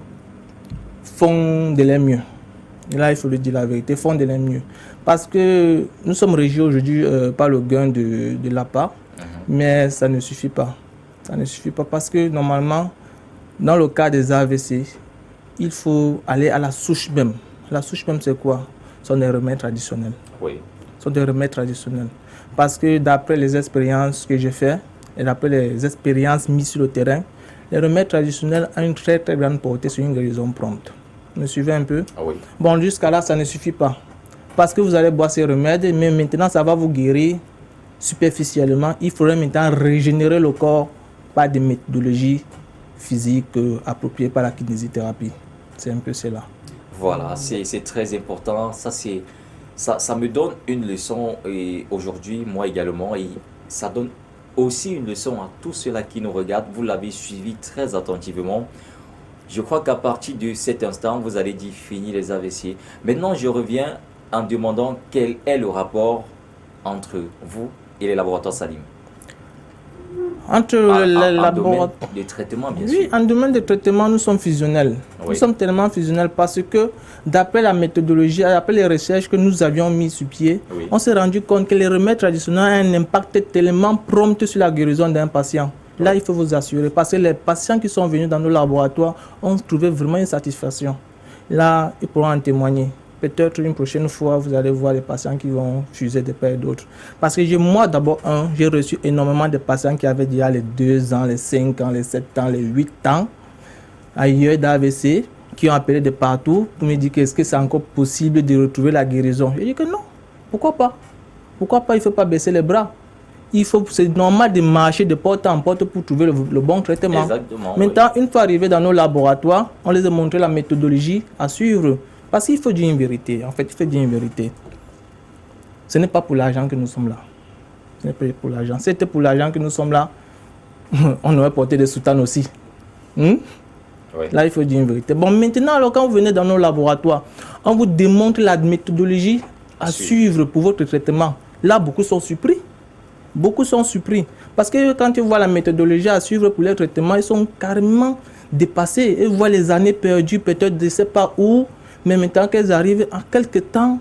font de leur mieux. Et là, il faut le dire la vérité, font de leur mieux. Parce que nous sommes régis aujourd'hui par le gain de l'APA, mais ça ne suffit pas. Ça ne suffit pas parce que normalement, dans le cas des AVC, il faut aller à la souche même. La souche même, c'est quoi? Ce sont des remèdes traditionnels. Oui. Ce sont des remèdes traditionnels. Parce que d'après les expériences que j'ai faites, et d'après les expériences mises sur le terrain, les remèdes traditionnels ont une très très grande portée sur une guérison prompte. Vous me suivez un peu? Ah oui. Bon, jusqu'à là, ça ne suffit pas. Parce que vous allez boire ces remèdes, mais maintenant, ça va vous guérir superficiellement. Il faudrait maintenant régénérer le corps par des méthodologies physiques appropriées par la kinésithérapie. C'est un peu cela. Voilà, c'est très important. Ça me donne une leçon et aujourd'hui, moi également, et ça donne aussi une leçon à tous ceux-là qui nous regardent. Vous l'avez suivi très attentivement. Je crois qu'à partir de cet instant, vous allez dire fini les AVC. Maintenant, je reviens en demandant quel est le rapport entre vous et les laboratoires Salim. Entre les laboratoires. De traitement, bien sûr. Oui, sûr. en domaine de traitement, nous sommes fusionnels. Oui. Nous sommes tellement fusionnels parce que, d'après la méthodologie, d'après les recherches que nous avions mis sur pied, oui. On s'est rendu compte que les remèdes traditionnels ont un impact tellement prompt sur la guérison d'un patient. Là, il faut vous assurer, parce que les patients qui sont venus dans nos laboratoires ont trouvé vraiment une satisfaction. Là, ils pourront en témoigner. Peut-être une prochaine fois, vous allez voir des patients qui vont fuser de part et d'autre. Parce que moi, d'abord, j'ai reçu énormément de patients qui avaient déjà les 2 ans, les 5 ans, les 7 ans, les 8 ans, ailleurs d'AVC, qui ont appelé de partout pour me dire est-ce que c'est encore possible de retrouver la guérison. J'ai dit que non. Pourquoi pas? Pourquoi pas? Il ne faut pas baisser les bras. C'est normal de marcher de porte en porte pour trouver le bon traitement. Exactement. Maintenant, une fois arrivés dans nos laboratoires, on les a montré la méthodologie à suivre. Parce qu'il faut dire une vérité. En fait, il faut dire une vérité. Ce n'est pas pour l'argent que nous sommes là. Ce n'est pas pour l'argent. Si c'était pour l'argent que nous sommes là, on aurait porté des soutanes aussi. Oui. Là, il faut dire une vérité. Bon, maintenant, alors, quand vous venez dans nos laboratoires, on vous démontre la méthodologie à suivre pour votre traitement. Là, beaucoup sont surpris. Beaucoup sont surpris. Parce que quand ils voient la méthodologie à suivre pour les traitements, ils sont carrément dépassés. Ils voient les années perdues, peut-être je ne sais pas où. Mais maintenant qu'elles arrivent, en quelques temps,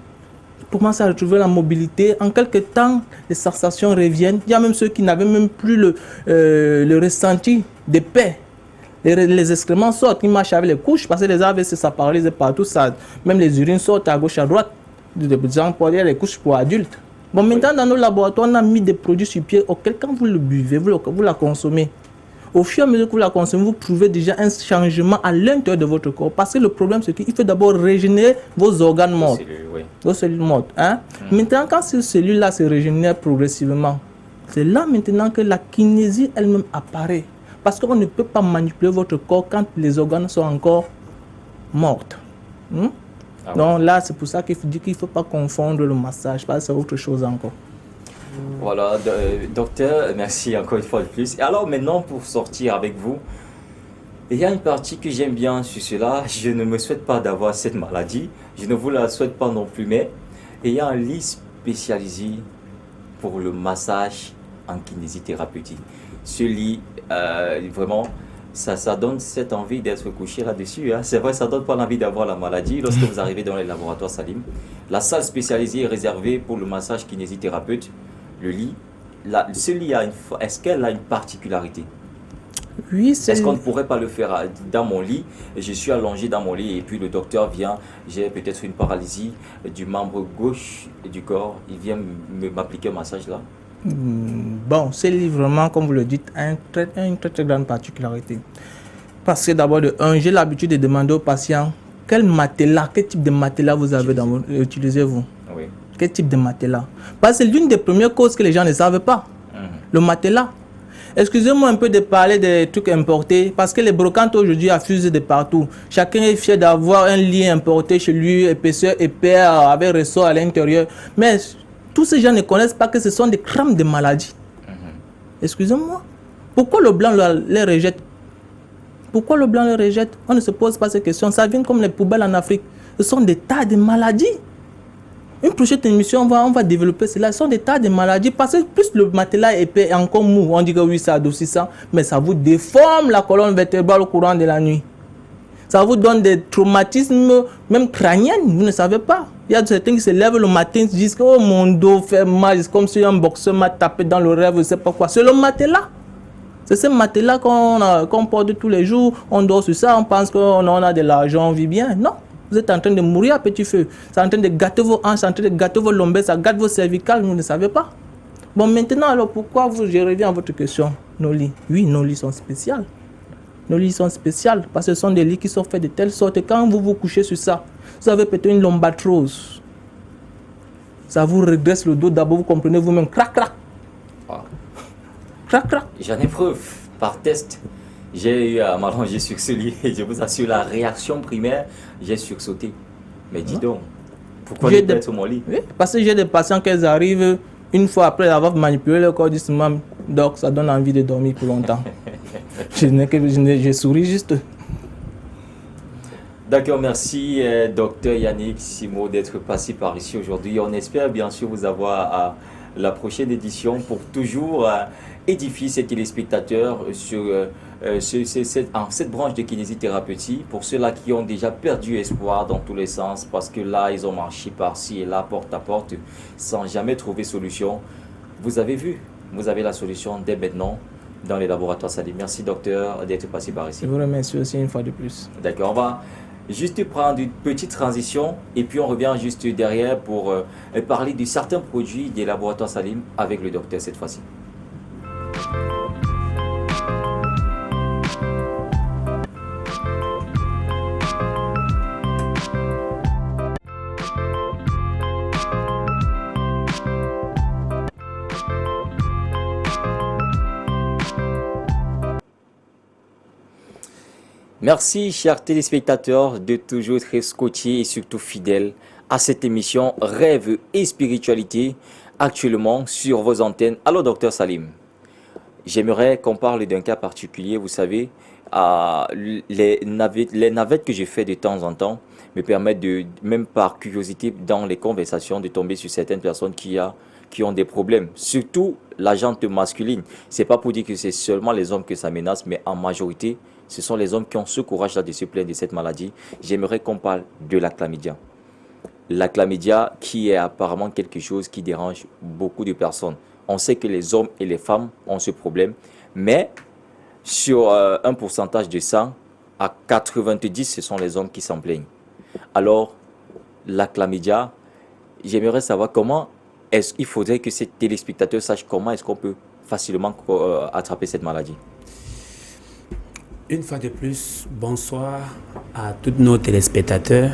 ils commencent à retrouver la mobilité. En quelques temps, les sensations reviennent. Il y a même ceux qui n'avaient même plus le ressenti de paix. Les excréments sortent, ils marchent avec les couches parce que les AVC, ça paralyse partout. Ça, même les urines sortent à gauche, à droite. Des gens pour les couches pour adultes. Bon, maintenant, dans nos laboratoires, on a mis des produits sur pied auxquels, quand vous le buvez, vous la consommez. Au fur et à mesure que vous la consommez, vous trouvez déjà un changement à l'intérieur de votre corps. Parce que le problème, c'est qu'il faut d'abord régénérer vos organes morts. Vos cellules mortes. Hein? Maintenant, quand ces cellules-là se régénèrent progressivement, c'est là maintenant que la kinésie elle-même apparaît. Parce qu'on ne peut pas manipuler votre corps quand les organes sont encore morts. Donc là, c'est pour ça qu'il faut dire qu'il ne faut pas confondre le massage, parce que c'est autre chose encore. Voilà, docteur, merci encore une fois de plus. Et alors maintenant, pour sortir avec vous, il y a une partie que j'aime bien sur cela. Je ne me souhaite pas d'avoir cette maladie. Je ne vous la souhaite pas non plus, mais il y a un lit spécialisé pour le massage en kinésithérapeutique. Ce lit, vraiment, ça donne cette envie d'être couché là-dessus. Hein. C'est vrai, ça ne donne pas l'envie d'avoir la maladie lorsque vous arrivez dans les laboratoires Salim. La salle spécialisée est réservée pour le massage kinésithérapeute. Le lit, ce lit, est-ce qu'elle a une particularité? Oui, est-ce qu'on ne pourrait pas le faire dans mon lit? Je suis allongé dans mon lit et puis le docteur vient, j'ai peut-être une paralysie du membre gauche du corps, il vient m'appliquer un massage là? Bon, ce lit vraiment, comme vous le dites, a une très grande particularité. Parce que d'abord, j'ai l'habitude de demander aux patients quel type de matelas vous avez utilisez-vous? Oui. Quel type de matelas? Parce que c'est l'une des premières causes que les gens ne savent pas. Le matelas. Excusez-moi un peu de parler des trucs importés, parce que les brocantes aujourd'hui affusent de partout. Chacun est fier d'avoir un lit importé chez lui, épaisseur épais, avec ressort à l'intérieur. Mais tous ces gens ne connaissent pas que ce sont des crames de maladies. Excusez-moi. Pourquoi le blanc les rejette? Pourquoi le blanc les rejette? On ne se pose pas ces questions. Ça vient comme les poubelles en Afrique. Ce sont des tas de maladies. Une prochaine émission, on va développer cela. Ce sont des tas de maladies. Parce que plus le matelas est épais et encore mou, on dit que oui, ça adoucit ça, mais ça vous déforme la colonne vertébrale au courant de la nuit. Ça vous donne des traumatismes, même crâniens, vous ne savez pas. Il y a certains qui se lèvent le matin et se disent que oh, mon dos fait mal, c'est comme si un boxeur m'a tapé dans le rêve, je ne sais pas quoi. C'est le matelas. C'est ce matelas qu'on porte tous les jours. On dort sur ça, on pense qu'on a de l'argent, on vit bien. Non. Vous êtes en train de mourir à petit feu. C'est en train de gâter vos hanches, c'est en train de gâter vos lombaires, ça gâte vos cervicales, vous ne savez pas. Bon, maintenant, alors pourquoi je reviens à votre question, nos lits? Oui, nos lits sont spéciaux. Nos lits sont spéciaux parce que ce sont des lits qui sont faits de telle sorte que quand vous vous couchez sur ça, vous avez peut-être une lombatrose. Ça vous redresse le dos, d'abord vous comprenez vous-même, crac, crac. Wow. Crac, crac. J'en ai preuve, par test. J'ai eu à m'allonger sur ce lit et je vous assure, la réaction primaire, j'ai sursauté. Mais dis donc, pourquoi ne pas être sur mon lit? Oui, parce que j'ai des patients qui arrivent une fois après avoir manipulé le corps, disent maman, donc ça donne envie de dormir pour longtemps. je souris juste. D'accord, merci docteur Yannick Simo d'être passé par ici aujourd'hui. On espère bien sûr vous avoir la prochaine édition pour toujours édifier ces téléspectateurs sur cette branche de kinésithérapeutie. Pour ceux-là qui ont déjà perdu espoir dans tous les sens, parce que là, ils ont marché par-ci et là, porte à porte, sans jamais trouver solution. Vous avez vu, vous avez la solution dès maintenant dans les laboratoires Salim. Merci docteur d'être passé par ici. Je vous remercie aussi une fois de plus. D'accord, on va juste prendre une petite transition et puis on revient juste derrière pour parler de certains produits des laboratoires Salim avec le docteur cette fois-ci. Merci, chers téléspectateurs, de toujours être scotchés et surtout fidèles à cette émission Rêve et Spiritualité, actuellement sur vos antennes. Alors, docteur Salim, j'aimerais qu'on parle d'un cas particulier. Vous savez, les navettes que je fais de temps en temps me permettent, même par curiosité dans les conversations, de tomber sur certaines personnes qui ont des problèmes, surtout la gente masculine. Ce n'est pas pour dire que c'est seulement les hommes que ça menace, mais en majorité, ce sont les hommes qui ont ce courage-là de se plaindre de cette maladie. J'aimerais qu'on parle de la chlamydia. La chlamydia qui est apparemment quelque chose qui dérange beaucoup de personnes. On sait que les hommes et les femmes ont ce problème, mais sur un pourcentage de 100, à 90, ce sont les hommes qui s'en plaignent. Alors, la chlamydia, j'aimerais savoir comment est-ce qu'il faudrait que ces téléspectateurs sachent comment est-ce qu'on peut facilement attraper cette maladie. Une fois de plus, bonsoir à tous nos téléspectateurs.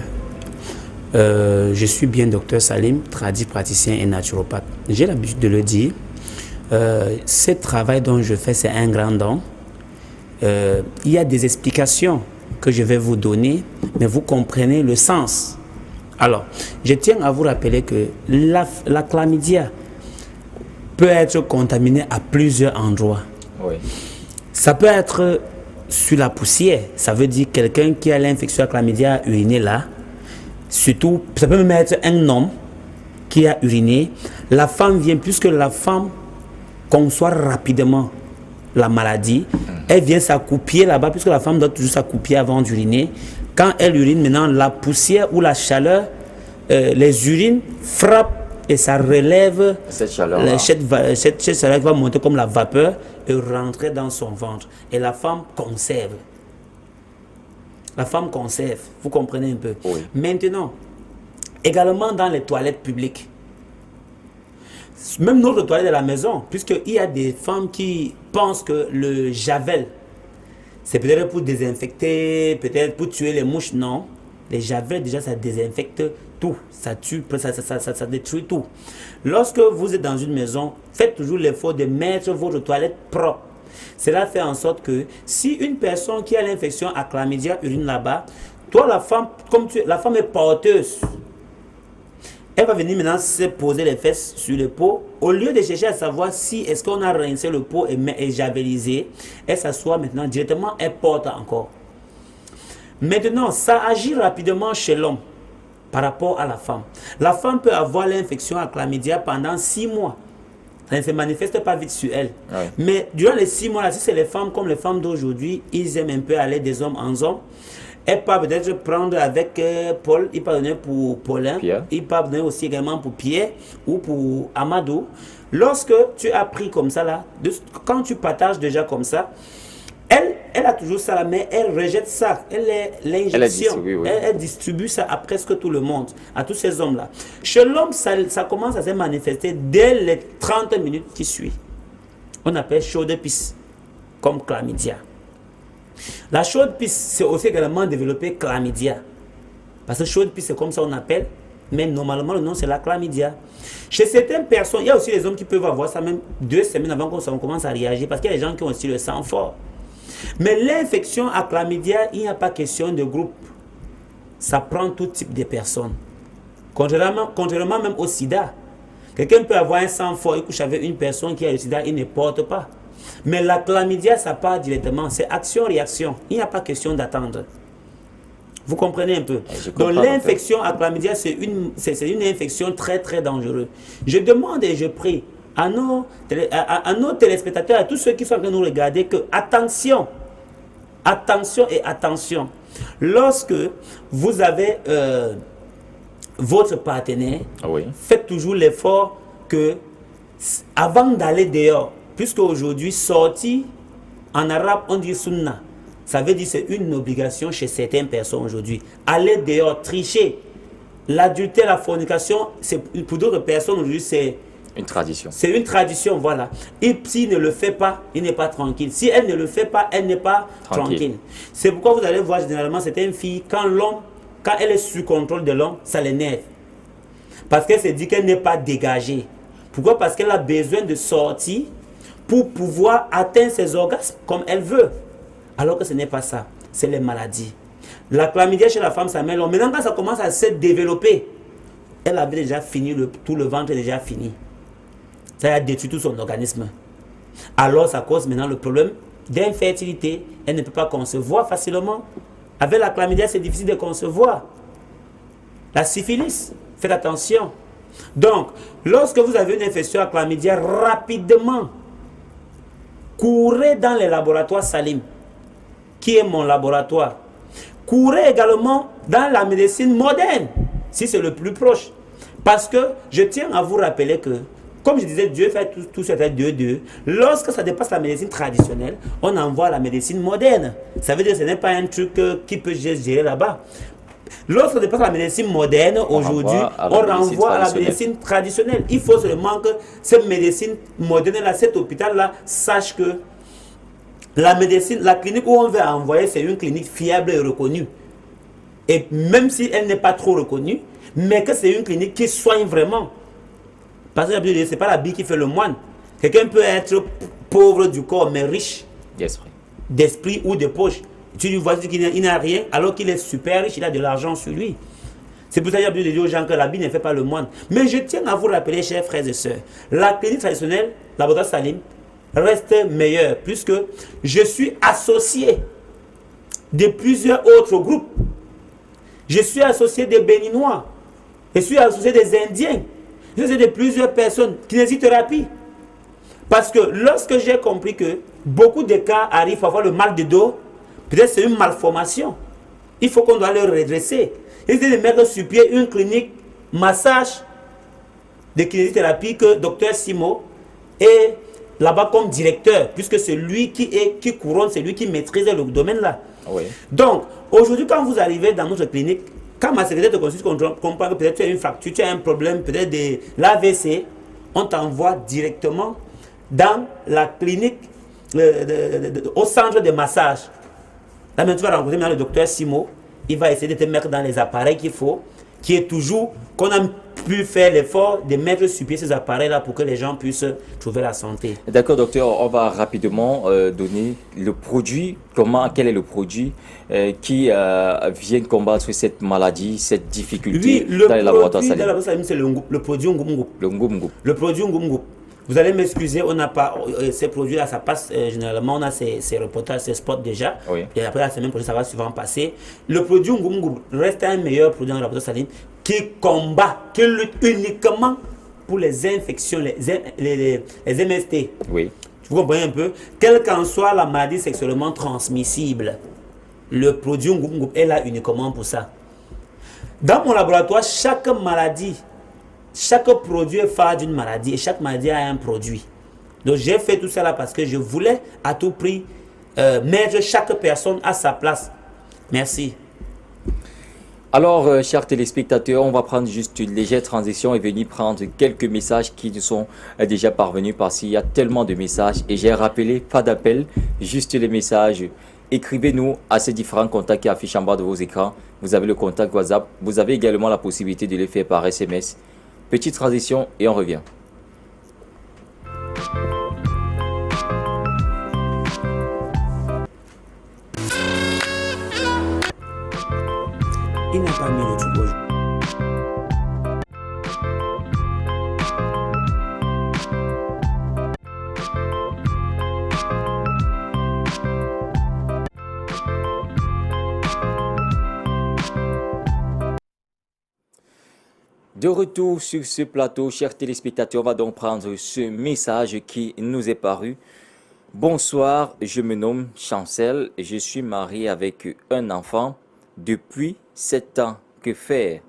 Je suis bien docteur Salim, praticien et naturopathe. J'ai l'habitude de le dire. Ce travail dont je fais, c'est un grand don. Il y a des explications que je vais vous donner, mais vous comprenez le sens. Alors, je tiens à vous rappeler que la chlamydia peut être contaminée à plusieurs endroits. Oui. Ça peut être sur la poussière, ça veut dire quelqu'un qui a l'infection à chlamydia a uriné là. Surtout, ça peut même être un homme qui a uriné. La femme vient, puisque la femme conçoit rapidement la maladie, elle vient s'accroupir là-bas, puisque la femme doit toujours s'accroupir avant d'uriner. Quand elle urine, maintenant, la poussière ou la chaleur, les urines frappent et ça relève cette chaleur qui va monter comme la vapeur et rentrer dans son ventre. Et la femme conserve. La femme conserve, vous comprenez un peu. Oui. Maintenant, également dans les toilettes publiques, même notre toilette de la maison, puisqu'il y a des femmes qui pensent que le javel, c'est peut-être pour désinfecter, peut-être pour tuer les mouches. Non, les javels déjà ça désinfecte tout, ça tue, ça détruit tout. Lorsque vous êtes dans une maison, faites toujours l'effort de mettre votre toilette propre. Cela fait en sorte que si une personne qui a l'infection à chlamydia urine là-bas, toi la femme, la femme est porteuse, elle va venir maintenant se poser les fesses sur le pot. Au lieu de chercher à savoir si est-ce qu'on a rincé le pot et javelisé, elle s'assoit maintenant directement, elle porte encore. Maintenant, ça agit rapidement chez l'homme par rapport à la femme. La femme peut avoir l'infection à chlamydia pendant 6 mois. Ça ne se manifeste pas vite sur elle. Ouais. Mais durant les 6 mois, là, si c'est les femmes comme les femmes d'aujourd'hui, ils aiment un peu aller des hommes en hommes. Elle peut peut-être prendre avec Paul, il peut donner pour Paulin, Pierre. Il peut donner aussi également pour Pierre ou pour Amadou. Lorsque tu as pris comme ça, là, quand tu partages déjà comme ça, elle a toujours ça là, mais elle rejette ça. L'injection. Elle distribue ça à presque tout le monde, à tous ces hommes-là. Chez l'homme, ça commence à se manifester dès les 30 minutes qui suivent. On appelle chaude pisse, comme chlamydia. La chaude pisse, c'est aussi également développé chlamydia. Parce que chaude pisse, c'est comme ça on appelle, mais normalement le nom c'est la chlamydia. Chez certaines personnes, il y a aussi les hommes qui peuvent avoir ça même 2 semaines avant qu'on commence à réagir, parce qu'il y a des gens qui ont aussi le sang fort. Mais l'infection à chlamydia, il n'y a pas question de groupe. Ça prend tout type de personnes. Contrairement même au sida. Quelqu'un peut avoir un sang fort, il couche avec une personne qui a le sida, il ne porte pas. Mais la chlamydia, ça part directement. C'est action-réaction. Il n'y a pas question d'attendre. Vous comprenez un peu? Donc l'infection à chlamydia, c'est une infection très très dangereuse. Je demande et je prie à nos téléspectateurs, à tous ceux qui sont en train de nous regarder, que attention, attention et attention. Lorsque vous avez votre partenaire, faites toujours l'effort que avant d'aller dehors, puisque aujourd'hui sortir, en arabe on dit sunna, ça veut dire c'est une obligation chez certaines personnes aujourd'hui. Aller dehors, tricher, l'adultère, la fornication, pour d'autres personnes aujourd'hui c'est une tradition. C'est une tradition, voilà. Et s'il ne le fait pas, il n'est pas tranquille. Si elle ne le fait pas, elle n'est pas tranquille. C'est pourquoi vous allez voir généralement certaines filles, quand elle est sous contrôle de l'homme, ça l'énerve. Parce qu'elle se dit qu'elle n'est pas dégagée. Pourquoi? Parce qu'elle a besoin de sortir pour pouvoir atteindre ses orgasmes comme elle veut. Alors que ce n'est pas ça. C'est les maladies. La chlamydia chez la femme, ça met long. Maintenant, quand ça commence à se développer, elle avait déjà fini, tout le ventre est déjà fini. Ça a détruit tout son organisme. Alors, ça cause maintenant le problème d'infertilité. Elle ne peut pas concevoir facilement. Avec la chlamydia, c'est difficile de concevoir. La syphilis, faites attention. Donc, lorsque vous avez une infection à chlamydia, rapidement, courez dans les laboratoires Salim, qui est mon laboratoire. Courez également dans la médecine moderne, si c'est le plus proche. Parce que je tiens à vous rappeler que, comme je disais, Dieu fait tout ce fait Dieu. Lorsque ça dépasse la médecine traditionnelle, on envoie la médecine moderne. Ça veut dire que ce n'est pas un truc qui peut gérer là-bas. Lorsque ça dépasse la médecine moderne, aujourd'hui, on renvoie à la médecine traditionnelle. Il faut seulement que cette médecine moderne-là, cet hôpital-là, sache que la médecine, la clinique où on va envoyer, c'est une clinique fiable et reconnue. Et même si elle n'est pas trop reconnue, mais que c'est une clinique qui soigne vraiment. Parce que ce n'est pas la bille qui fait le moine. Quelqu'un peut être pauvre du corps, mais riche d'esprit ou de poche. Tu lui vois qu'il n'a rien, alors qu'il est super riche, il a de l'argent sur lui. C'est pour ça qu'il y a besoin de dire aux gens que la bille ne fait pas le moine. Mais je tiens à vous rappeler, chers frères et sœurs, la clinique traditionnelle, la laboratoire Salim, reste meilleure, puisque je suis associé de plusieurs autres groupes. Je suis associé des Béninois, je suis associé des Indiens, je suis associé de plusieurs personnes, kinésithérapie. Parce que lorsque j'ai compris que beaucoup de cas arrivent à avoir le mal de dos, peut-être c'est une malformation. Il faut qu'on doit le redresser. Il faut de mettre sur pied une clinique massage de kinésithérapie que Dr Simo est là-bas comme directeur, puisque c'est lui qui couronne, c'est lui qui maîtrise le domaine là. Oui. Donc, aujourd'hui, quand vous arrivez dans notre clinique, quand ma secrétaire te consulte, comprend que peut-être tu as une fracture, tu as un problème, peut-être de l'AVC, on t'envoie directement dans la clinique, au centre de massage. Là, maintenant, tu vas rencontrer le docteur Simo. Il va essayer de te mettre dans les appareils qu'il faut, qui est toujours, qu'on a pu faire l'effort de mettre sur pied ces appareils-là pour que les gens puissent trouver la santé. D'accord, docteur, on va rapidement donner le produit, quel est le produit qui vient combattre cette maladie, cette difficulté dans les laboratoires Salim. Dans les laboratoires Salim, c'est le produit Ngum-Ngum. Le Ngum-Ngum. Le produit Ngum-Ngum. Vous allez m'excuser, on n'a pas ces produits-là, ça passe généralement, on a ces reportages, ces spots déjà. Oui. Et après la semaine prochaine, ça va souvent passer. Le produit Ngum-Ngum reste un meilleur produit dans le laboratoire Salim qui combat, qui lutte uniquement pour les infections, les MST. Oui. Vous comprenez un peu? Quelle qu'en soit la maladie sexuellement transmissible, le produit Ngum-Ngum est là uniquement pour ça. Dans mon laboratoire, chaque maladie, chaque produit est phare d'une maladie et chaque maladie a un produit. Donc j'ai fait tout ça là parce que je voulais à tout prix mettre chaque personne à sa place. Merci. Alors, chers téléspectateurs, on va prendre juste une légère transition et venir prendre quelques messages qui nous sont déjà parvenus parce qu'il y a tellement de messages et j'ai rappelé, pas d'appel, juste les messages. Écrivez-nous à ces différents contacts qui affichent en bas de vos écrans. Vous avez le contact WhatsApp. Vous avez également la possibilité de les faire par SMS. Petite transition et on revient. Il n'a pas mis le truc aujourd'hui. De retour sur ce plateau, chers téléspectateurs, on va donc prendre ce message qui nous est paru. Bonsoir, je me nomme Chancel et je suis marié avec un enfant depuis 7 ans. Que faire?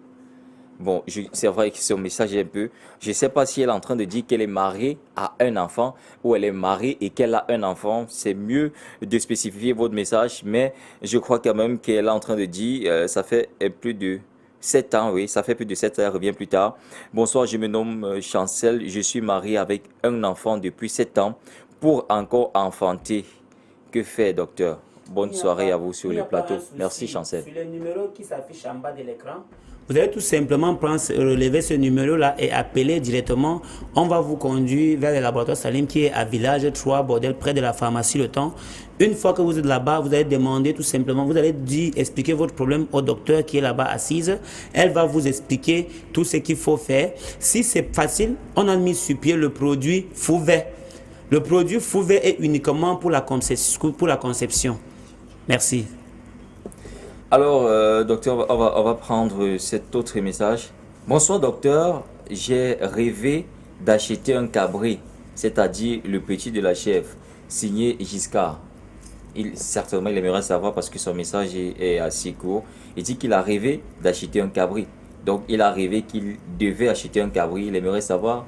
Bon, c'est vrai que son message est un peu... Je ne sais pas si elle est en train de dire qu'elle est mariée à un enfant ou elle est mariée et qu'elle a un enfant. C'est mieux de spécifier votre message, mais je crois quand même qu'elle est en train de dire ça fait plus de 7 ans, oui, ça fait plus de 7 ans, elle revient plus tard. Bonsoir, je me nomme Chancel, je suis marié avec un enfant depuis 7 ans pour encore enfanter. Que faire, docteur? Bonne soirée à vous sur le plateau. Merci, Chancel. Sur le numéro qui s'affiche en bas de l'écran, vous allez tout simplement relever ce numéro-là et appeler directement. On va vous conduire vers le laboratoire Salim qui est à Village 3, Bordel, près de la pharmacie Le Temps. Une fois que vous êtes là-bas, vous allez demander tout simplement, vous allez expliquer votre problème au docteur qui est là-bas assise. Elle va vous expliquer tout ce qu'il faut faire. Si c'est facile, on a mis sur pied le produit Fouvet. Le produit Fouvet est uniquement pour la conception. Merci. Alors, docteur, on va prendre cet autre message. Bonsoir, docteur. J'ai rêvé d'acheter un cabri, c'est-à-dire le petit de la chèvre, signé Giscard. Certainement, il aimerait savoir parce que son message est assez court. Il dit qu'il a rêvé d'acheter un cabri. Donc, il a rêvé qu'il devait acheter un cabri. Il aimerait savoir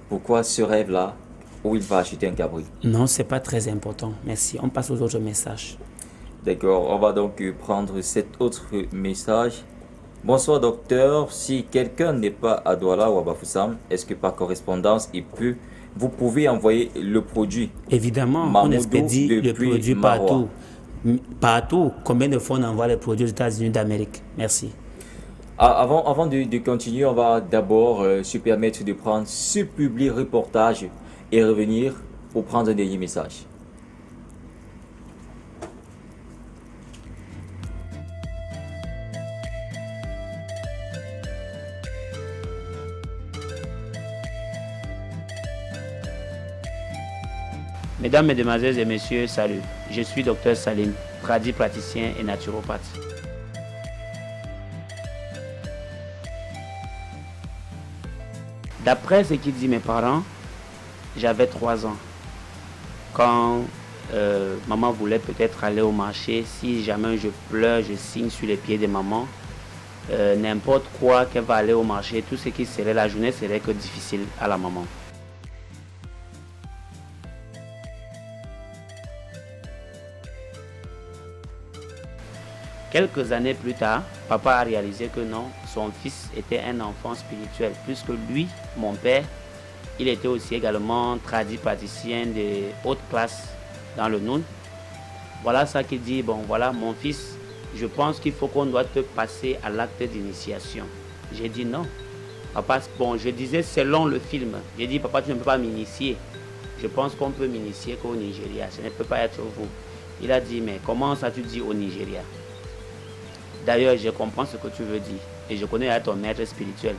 pourquoi ce rêve-là, où il va acheter un cabri. Non, ce n'est pas très important. Merci. On passe aux autres messages. D'accord, on va donc prendre cet autre message. Bonsoir docteur, si quelqu'un n'est pas à Douala ou à Bafoussam, est-ce que par correspondance, vous pouvez envoyer le produit? Évidemment, Mamoudou, on expédie le produit Marois. partout. Combien de fois on envoie les produits aux États-Unis d'Amérique? Merci. Avant de continuer, on va d'abord se permettre de prendre ce public reportage et revenir pour prendre un dernier message. Mesdames, Mesdemoiselles et Messieurs, salut. Je suis Dr Salim, praticien et naturopathe. D'après ce qu'ils disent mes parents, j'avais 3 ans. Quand maman voulait peut-être aller au marché, si jamais je pleure, je signe sur les pieds de maman. N'importe quoi qu'elle va aller au marché, tout ce qui serait la journée serait que difficile à la maman. Quelques années plus tard, papa a réalisé que non, son fils était un enfant spirituel, puisque lui, mon père, il était aussi également praticien de haute classe dans le Noun. Voilà ça qu'il dit, bon voilà mon fils, je pense qu'il faut qu'on doit te passer à l'acte d'initiation. J'ai dit non. Papa, bon, je disais selon le film, j'ai dit papa tu ne peux pas m'initier. Je pense qu'on peut m'initier qu'au Nigeria, ce ne peut pas être vous. Il a dit mais comment ça tu dis au Nigeria? D'ailleurs, je comprends ce que tu veux dire et je connais ton maître spirituel.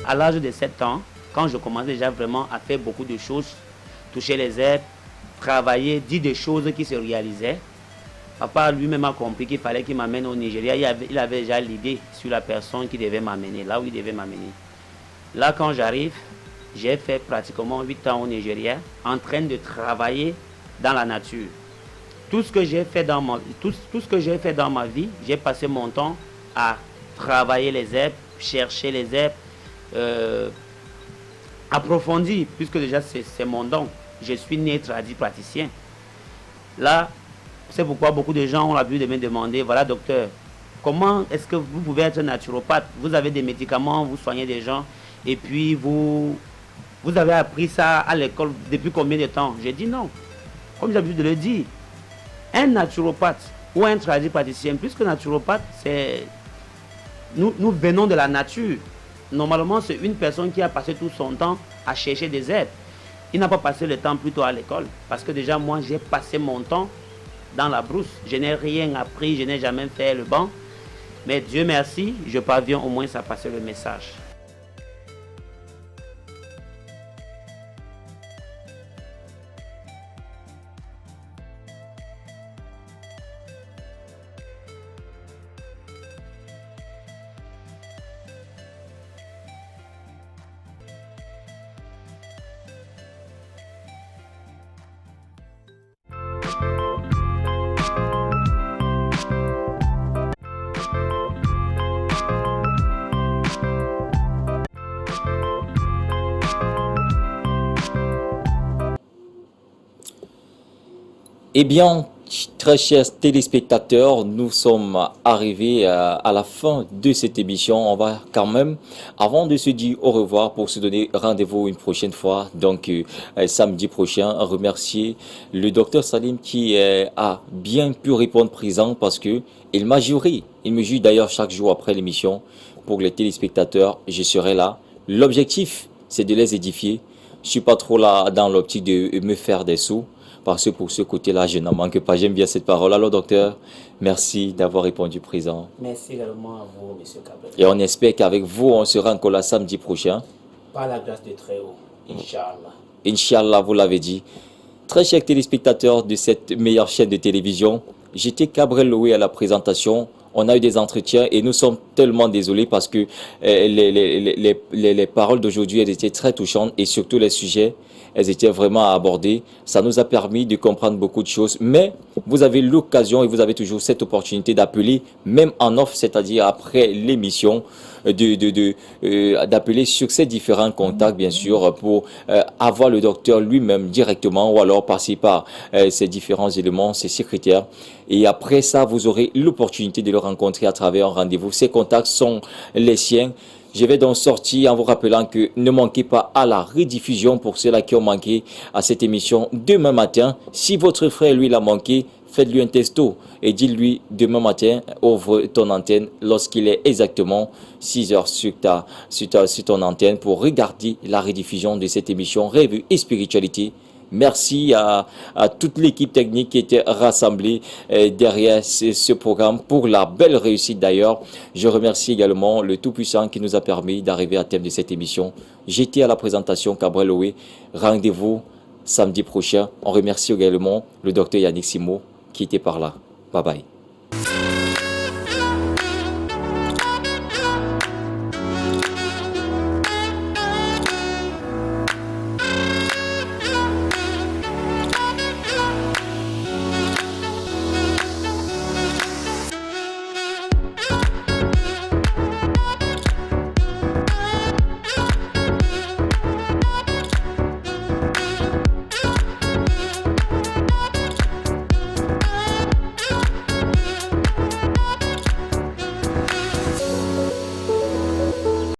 À l'âge de 7 ans, quand je commençais déjà vraiment à faire beaucoup de choses, toucher les herbes, travailler, dire des choses qui se réalisaient. Papa lui-même a compris qu'il fallait qu'il m'amène au Nigeria. Il avait déjà l'idée sur la personne qui devait m'amener, là où il devait m'amener. Là, quand j'arrive, j'ai fait pratiquement 8 ans au Nigeria, en train de travailler dans la nature. Tout ce que j'ai fait dans ma vie, j'ai passé mon temps à travailler les herbes, chercher les herbes, approfondir, puisque déjà c'est mon don. Je suis né praticien. Là, c'est pourquoi beaucoup de gens ont l'habitude de me demander, voilà docteur, comment est-ce que vous pouvez être naturopathe? Vous avez des médicaments, vous soignez des gens, et puis vous avez appris ça à l'école depuis combien de temps? J'ai dit non. Comme j'ai l'habitude de le dire, un naturopathe ou un praticien, plus que naturopathe, c'est... Nous venons de la nature. Normalement, c'est une personne qui a passé tout son temps à chercher des herbes. Il n'a pas passé le temps plutôt à l'école. Parce que déjà, moi, j'ai passé mon temps dans la brousse. Je n'ai rien appris, je n'ai jamais fait le banc. Mais Dieu merci, je parviens au moins à passer le message. Eh bien, très chers téléspectateurs, nous sommes arrivés à la fin de cette émission. On va quand même, avant de se dire au revoir, pour se donner rendez-vous une prochaine fois, donc samedi prochain, remercier le docteur Salim qui a bien pu répondre présent parce que il m'a juré. Il me jure d'ailleurs chaque jour après l'émission. Pour les téléspectateurs, je serai là. L'objectif, c'est de les édifier. Je suis pas trop là dans l'optique de me faire des sous. Parce que pour ce côté-là, je n'en manque pas. J'aime bien cette parole. Alors, docteur, merci d'avoir répondu présent. Merci également à vous, M. Cabrel. Et on espère qu'avec vous, on sera encore là samedi prochain. Par la grâce de Très-Haut, Inch'Allah. Inch'Allah, vous l'avez dit. Très chers téléspectateurs de cette meilleure chaîne de télévision, j'étais Cabrel Loué à la présentation. On a eu des entretiens et nous sommes tellement désolés parce que les paroles d'aujourd'hui, elles étaient très touchantes et surtout les sujets, elles étaient vraiment abordées. Ça nous a permis de comprendre beaucoup de choses. Mais vous avez l'occasion et vous avez toujours cette opportunité d'appeler, même en off, c'est-à-dire après l'émission, d'appeler sur ces différents contacts, bien sûr, pour avoir le docteur lui-même directement ou alors passer par ces différents éléments, ses secrétaires. Et après ça, vous aurez l'opportunité de le rencontrer à travers un rendez-vous. Ces contacts sont les siens. Je vais donc sortir en vous rappelant que ne manquez pas à la rediffusion pour ceux-là qui ont manqué à cette émission demain matin. Si votre frère, lui, l'a manqué, faites-lui un testo et dites-lui demain matin, ouvre ton antenne lorsqu'il est exactement 6 heures sur ton antenne pour regarder la rediffusion de cette émission Rêve et Spiritualité. Merci à toute l'équipe technique qui était rassemblée derrière ce programme pour la belle réussite d'ailleurs. Je remercie également le Tout-Puissant qui nous a permis d'arriver à thème de cette émission. J'étais à la présentation Cabrel Loué. Rendez-vous samedi prochain. On remercie également le docteur Yannick Simo qui était par là. Bye bye.